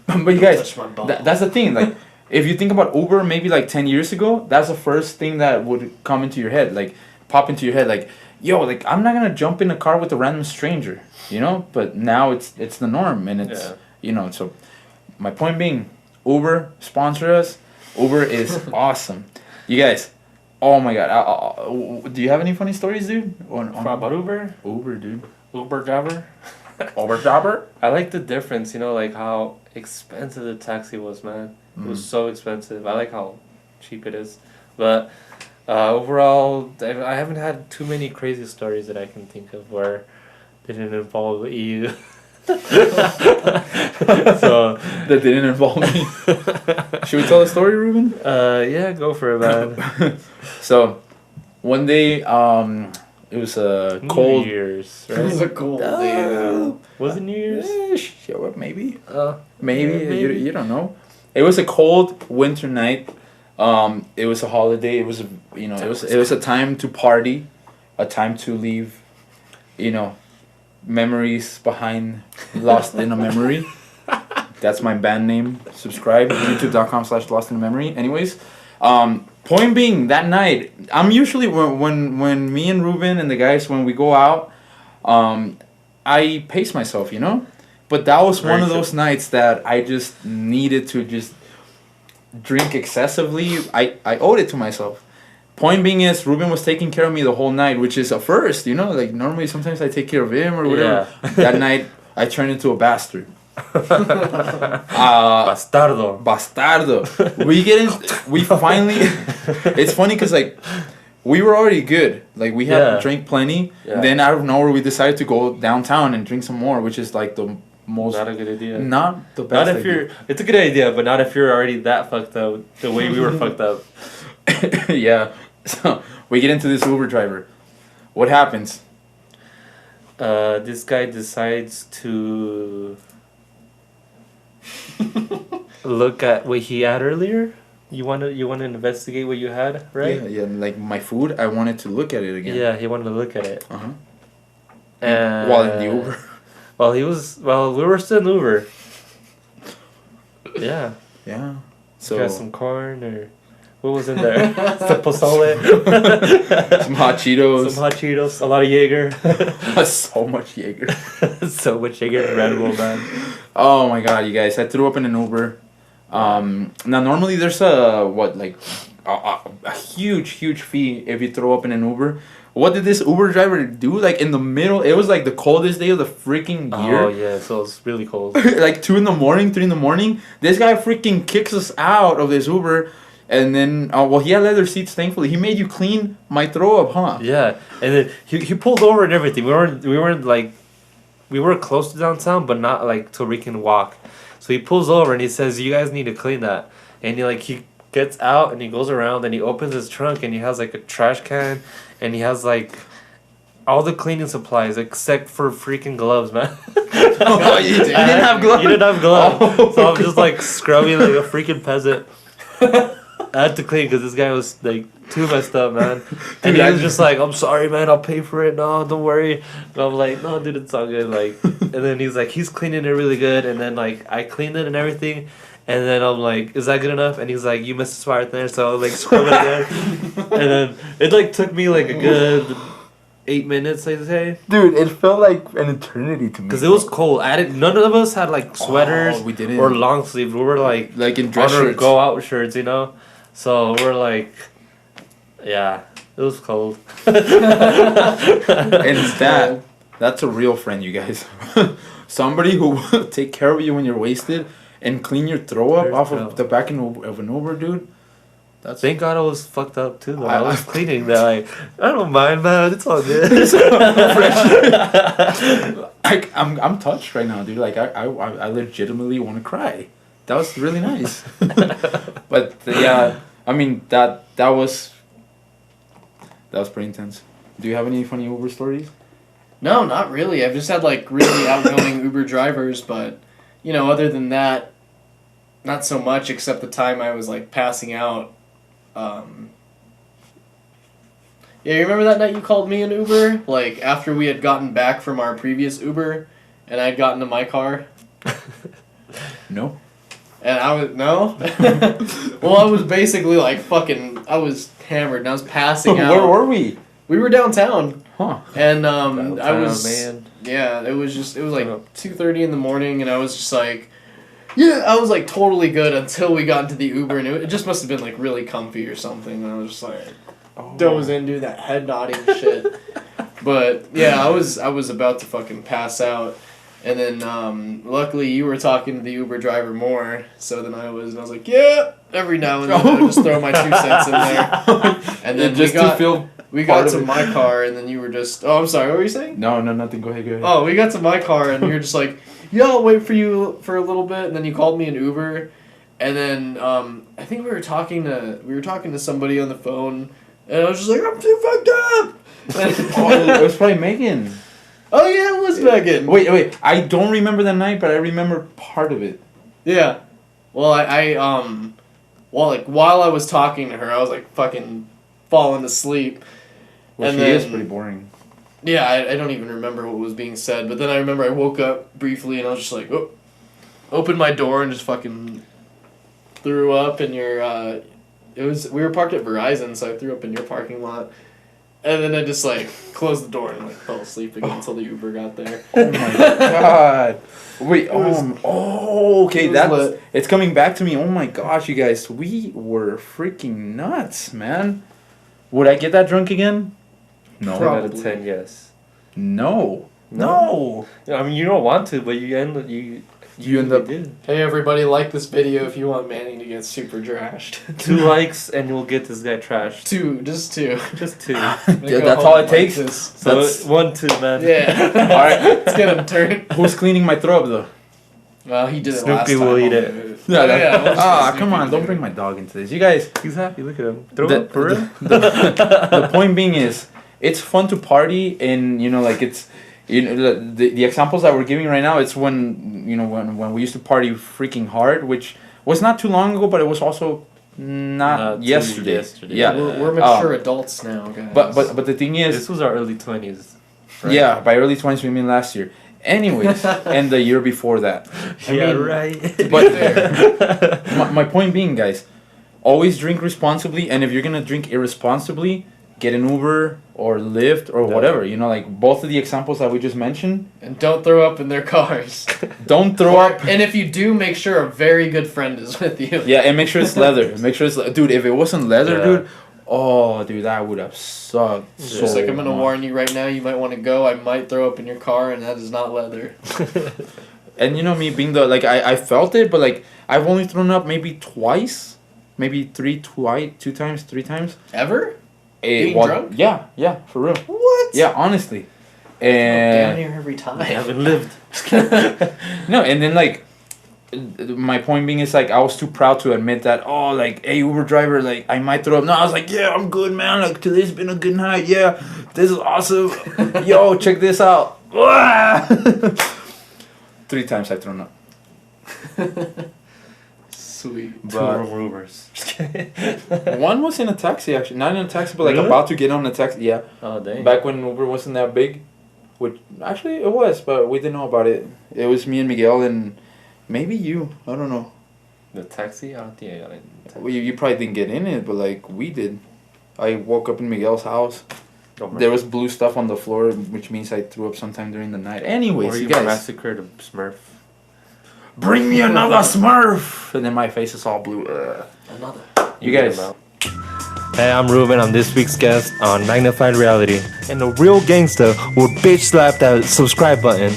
But you guys, Touch my butt. that's the thing. Like, if you think about Uber, maybe like 10 years ago, that's the first thing that would come into your head, pop into your head, yo, I'm not gonna jump in a car with a random stranger, But now it's the norm, and it's So, my point being, Uber sponsor us. Uber is awesome. You guys, oh my god, do you have any funny stories, dude? About Uber? Uber, dude. Uber driver? Uber driver? I like the difference, like how expensive the taxi was, man. It was so expensive. I like how cheap it is, but overall, I haven't had too many crazy stories that I can think of where they didn't involve you. So that didn't involve me. Should we tell a story, Ruben? Yeah, go for it, man. So, one day, it was a cold. New Year's, It was right? a cold day. Was it New Year's? Maybe. Maybe. You don't know. It was a cold winter night. It was a holiday. It was it was a time to party, a time to leave, memories behind, lost in a memory. That's my band name. Subscribe, youtube.com/lost in a memory. Anyways, point being, that night, I'm usually when me and Ruben and the guys, when we go out, I pace myself, But that was one of those nights that I just needed to just drink excessively. I owed it to myself. Point being is, Ruben was taking care of me the whole night, which is a first, Like, normally sometimes I take care of him or whatever. Yeah. That night, I turned into a bastard. Bastardo. We finally... It's funny because, like, we were already good. Like, we had drank plenty. Yeah. Then, out of nowhere, we decided to go downtown and drink some more, which is, like, the most... Not a good idea. Not the best Not if idea. It's a good idea, but not if you're already that fucked up, the way we were fucked up. Yeah. So, we get into this Uber driver. What happens? This guy decides to look at what he had earlier. You want to investigate what you had, right? Yeah, like my food, I wanted to look at it again. Yeah, he wanted to look at it. While in the Uber. We were still in Uber. Yeah. Yeah. So got some corn or what was in there? Some pozole. Some hot Cheetos. Some hot Cheetos. A lot of Jaeger. So much Jaeger. So much Jaeger and Red Bull, man. Oh my god, you guys! I threw up in an Uber. Now normally there's a huge fee if you throw up in an Uber. What did this Uber driver do? Like in the middle, it was like the coldest day of the freaking year. Oh yeah, so it's really cold. Like 2 in the morning, 3 in the morning. This guy freaking kicks us out of this Uber. And then, he had leather seats, thankfully. He made you clean my throw up, huh? Yeah, and then he pulled over and everything. We were close to downtown, but not like till we can walk. So he pulls over and he says, "You guys need to clean that." And he gets out and he goes around and he opens his trunk and he has like a trash can, and he has like all the cleaning supplies except for freaking gloves, man. Oh, you didn't have gloves? You didn't have gloves. Oh, so I'm just like scrubbing like a freaking peasant. I had to clean because this guy was like too messed up, man. And he was just like, "I'm sorry, man. I'll pay for it. No, don't worry." And I'm like, "No, dude, it's all good." Like, and then he's like, he's cleaning it really good. And then like I cleaned it and everything. And then I'm like, "Is that good enough?" And he's like, "You missed a spot right there." So I was like, scrub it again. And then it like took me like a good 8 minutes, I'd say. Dude, it felt like an eternity to me. Because it was cold. None of us had like sweaters we didn't. or long sleeves. We were like in dress shirts. Go out shirts, So we're like, yeah, it was cold. And that's a real friend, you guys. Somebody who will take care of you when you're wasted and clean your throw up off of the back of an Uber, dude. Thank God I was fucked up too, though. I was cleaning that. Like, I don't mind, man. It's all good. I'm touched right now, dude. Like, I legitimately want to cry. That was really nice. But yeah, I mean that was pretty intense. Do you have any funny Uber stories? No, not really. I've just had like really outgoing Uber drivers, but other than that, not so much. Except the time I was like passing out. Yeah, you remember that night you called me an Uber? Like after we had gotten back from our previous Uber, and I'd gotten to my car. No. And I was no. Well, I was basically like I was hammered and I was passing out. Where were we? We were downtown. Huh. And downtown, I was man. Yeah, it was like 2:30 in the morning, and I was just like, yeah, I was like totally good until we got into the Uber, and it just must have been like really comfy or something. And I was just like, dozing into that head nodding shit. But yeah, I was about to fucking pass out. And then luckily you were talking to the Uber driver more so than I was. And I was like, yeah, every now and then I would just throw my 2 cents in there. And then just to feel we got part to of it. my car and then you were just, oh, I'm sorry, what were you saying? No, nothing. Go ahead. Oh, we got to my car and you're just like, yeah, I'll wait for you for a little bit. And then you called me an Uber. And then I think we were talking to somebody on the phone. And I was just like, I'm too fucked up. Oh, it was probably Megan. Oh yeah, it was Megan. Wait. I don't remember the night, but I remember part of it. Yeah. Well, while I was talking to her, I was like fucking falling asleep. Well, and she then, is pretty boring. Yeah, I don't even remember what was being said, but then I remember I woke up briefly and I was just like, oh, opened my door and just fucking threw up in your. We were parked at Verizon, so I threw up in your parking lot. And then I just like closed the door and like fell asleep again until the Uber got there. Oh my god! Wait, okay, it's coming back to me. Oh my gosh, you guys, we were freaking nuts, man. Would I get that drunk again? No. 10 out of 10, yes. No. I mean, you don't want to, but you end up. Did. Hey everybody, like this video if you want Manny to get super trashed. 2 likes and you'll get this guy trashed. Just two. Just 2. Yeah, that's all it takes. So 1, 2, man. Yeah. All right, Let's get him turned. who's cleaning my throat though? Well, he did it Snoopy last time. will eat it. Yeah. Come on, don't bring my dog into this. You guys. He's happy. Look at him. Throw up for real. The point being is, it's fun to party, and like it's. The examples that we're giving right now, it's when when we used to party freaking hard, which was not too long ago, but it was also not yesterday. Yeah, we're mature adults now, guys. But the thing is, this was our early 20s. Right? Yeah, by early 20s we mean last year. Anyways, and the year before that. Right. But my point being, guys, always drink responsibly, and if you're gonna drink irresponsibly, get an Uber or Lyft or whatever. Like both of the examples that we just mentioned. And don't throw up in their cars. Don't throw up. And if you do, make sure a very good friend is with you. Yeah, and make sure it's leather. Dude, if it wasn't leather, dude, that would have sucked. Just like, I'm gonna warn you right now, you might want to go. I might throw up in your car, and that is not leather. And me being I felt it, but like I've only thrown up maybe twice, maybe three times. Ever? Being drunk? Yeah, for real. What? Yeah, honestly. Down here every time. I haven't lived. No, and then like, my point being is like I was too proud to admit that. Oh, like, hey, Uber driver, like I might throw up. No, I was like, yeah, I'm good, man. Like today's been a good night. Yeah, this is awesome. Yo, check this out. 3 times I've thrown up. Sweet. But 2 rumors. Just kidding. One was in a taxi, actually. Not in a taxi, but like about to get on a taxi. Yeah. Oh, dang. Back when Uber wasn't that big. Which, actually, it was, but we didn't know about it. It was me and Miguel and maybe you. I don't know. The taxi? I don't think I got it. Well, you probably didn't get in it, but like we did. I woke up in Miguel's house. There was blue stuff on the floor, which means I threw up sometime during the night. Anyways, or you guys. massacred a Smurf. Bring me another Smurf! And then my face is all blue. Another. You guys. Hey, I'm Ruben. I'm this week's guest on Magnified Reality. And the real gangster will bitch slap that subscribe button.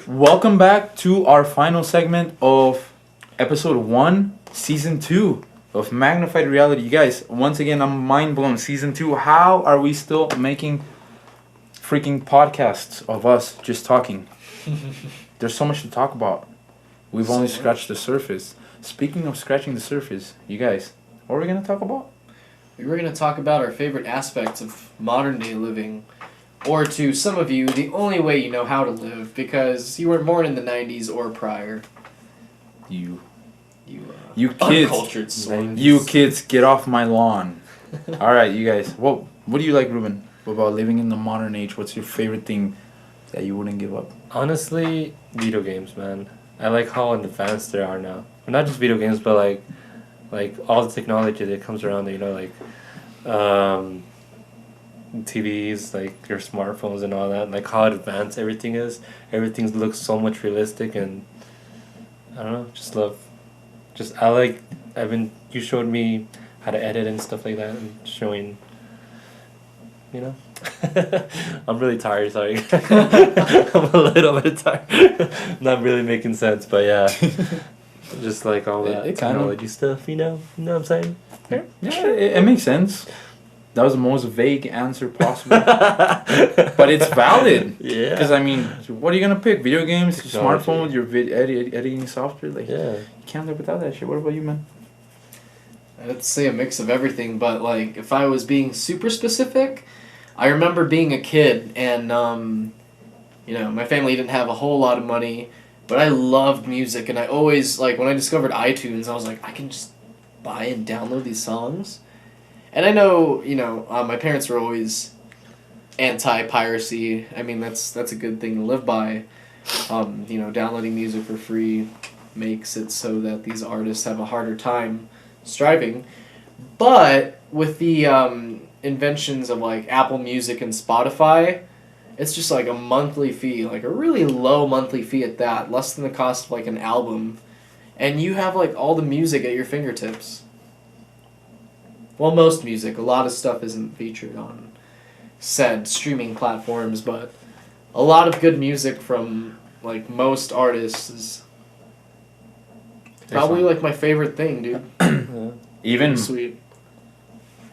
Welcome back to our final segment of episode 1, season 2 of Magnified Reality. You guys, once again, I'm mind blown. Season 2, how are we still making freaking podcasts of us just talking? There's so much to talk about. We've only scratched the surface. Speaking of scratching the surface, you guys, what are we going to talk about? We were going to talk about our favorite aspects of modern day living. Or to some of you, the only way you know how to live, because you weren't born in the 90s or prior. You kids, uncultured swine. You kids, get off my lawn. All right, you guys. What do you like, Ruben? What about living in the modern age? What's your favorite thing that you wouldn't give up? Honestly, video games, man. I like how advanced they are now. Well, not just video games, but like all the technology that comes around. TVs, like your smartphones and all that. Like how advanced everything is. Everything looks so much realistic, and I don't know. You showed me how to edit and stuff like that, and showing. I'm really tired, sorry. I'm a little bit tired. Not really making sense, but yeah. Just like all that It kind of- technology stuff, you know? You know what I'm saying? Yeah, it makes sense. That was the most vague answer possible. But it's valid. Yeah. Because, I mean, what are you going to pick? Video games, your Technology. smartphone, your editing software? Like, Yeah. you can't live without that shit. What about you, man? I'd say a mix of everything, but like if I was being super specific, I remember being a kid and my family didn't have a whole lot of money, but I loved music and I always like when I discovered iTunes, I was like I can just buy and download these songs. And I know, my parents were always anti-piracy. I mean, that's a good thing to live by. Downloading music for free makes it so that these artists have a harder time striving. But with the inventions of like Apple Music and Spotify, it's just like a monthly fee, like a really low monthly fee at that, less than the cost of like an album, and you have like all the music at your fingertips. Well, most music. A lot of stuff isn't featured on said streaming platforms, but a lot of good music from like most artists is probably like my favorite thing, dude. Yeah. Even Sweet.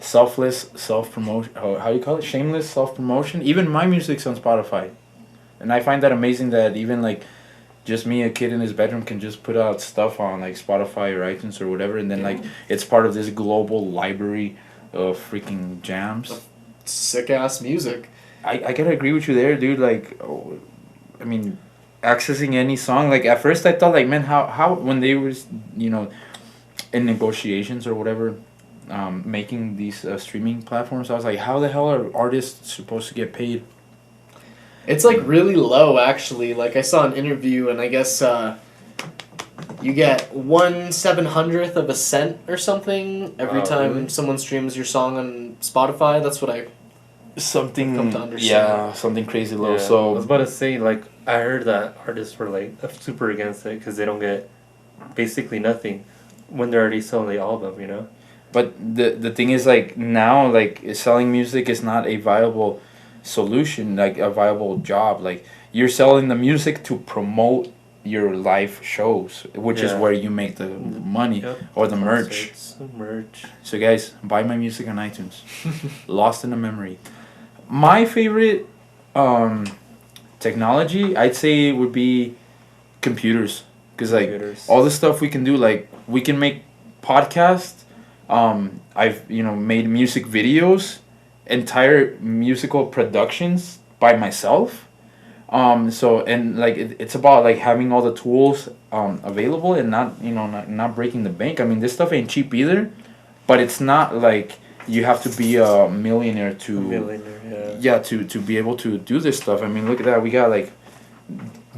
selfless self-promotion, how you call it? Shameless self-promotion. Even my music's on Spotify. And I find that amazing that even like just me, a kid in his bedroom, can just put out stuff on like Spotify or iTunes or whatever, and then like it's part of this global library of freaking jams. Sick ass music. I gotta agree with you there, dude. Like, I mean, accessing any song. Like at first, I thought like, man, how when they was in negotiations or whatever, making these streaming platforms, I was like, how the hell are artists supposed to get paid? It's like really low actually. Like I saw an interview and I guess you get 1/700th of a cent or something every time really? someone streams your song on Spotify. That's what I Something, come to understand. yeah, something crazy low. Yeah. I So was about to say, like, I heard that artists were like super against it because they don't get basically nothing when they're already selling the album, you know? But the thing is, like, now, like, selling music is not a viable solution, like, a viable job. Like, you're selling the music to promote your live shows, which is Yeah. where you make the money, Yep. or the merch. Concerts, the merch. So, guys, buy my music on iTunes. Lost in a Memory. My favorite technology, I'd say, would be computers. Because, like, Computers. all the stuff we can do, like, we can make podcasts. I've made music videos, entire musical productions by myself. It's about like having all the tools available and not breaking the bank. I mean, this stuff ain't cheap either, but it's not like you have to be a millionaire to be able to do this stuff. I mean, look at that. We got like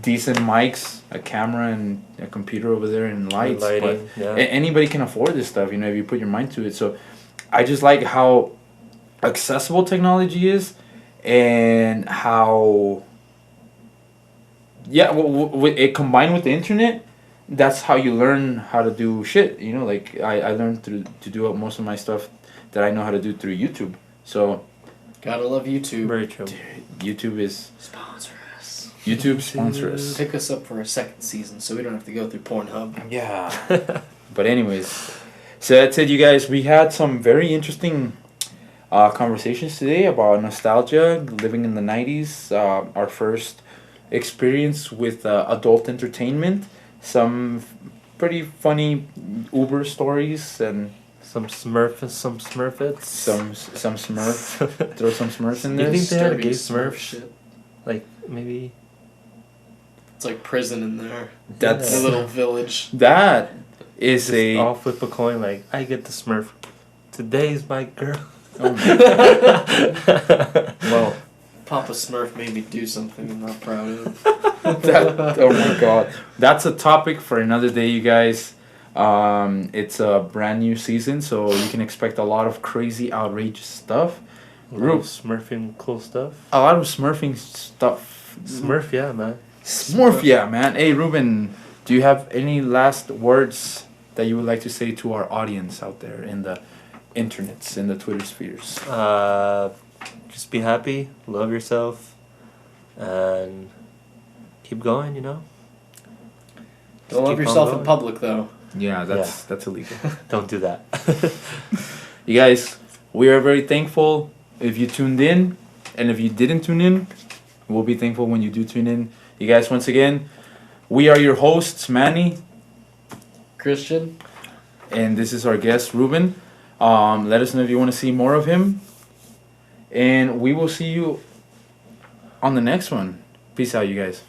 decent mics, a camera, and a computer over there, and lights. Lighting, but yeah. anybody can afford this stuff, if you put your mind to it. So I just like how accessible technology is, and how it combined with the internet. That's how you learn how to do shit. Like I learned to do most of my stuff that I know how to do through YouTube. So Gotta love YouTube. Very true. YouTube is Sponsor us. YouTube sponsor us. Pick us up for a second season so we don't have to go through Pornhub. Yeah. But anyways, so that's it, you guys. We had some very interesting conversations today about nostalgia, living in the 90s, our first experience with adult entertainment, some pretty funny Uber stories, and some Smurfettes. some Smurf. Throw some Smurfs in You there. think they had a Disturbing gay Smurf Smurf? shit. Like, maybe... It's like prison in there. That's A little village. that is Just a all flip a coin, like, I get the Smurf. Today's my girl. well. Papa Smurf made me do something I'm not proud of. Oh my god, that's a topic for another day, you guys. It's a brand new season, so you can expect a lot of crazy, outrageous stuff. A lot of Smurfing cool stuff. A lot of smurfing stuff. Smurf, yeah, man. Smurf, yeah, man. Hey, Ruben, do you have any last words that you would like to say to our audience out there in the internets, in the Twitter spheres? just be happy, love yourself, and keep going. You know. Don't love keep on yourself in going. public, though. Yeah, that's illegal. Don't do that. You guys, we are very thankful if you tuned in, and if you didn't tune in, we'll be thankful when you do tune in. You guys, once again, we are your hosts, Manny, Christian? and this is our guest, Ruben. Let us know if you want to see more of him, and we will see you on the next one. Peace out, you guys.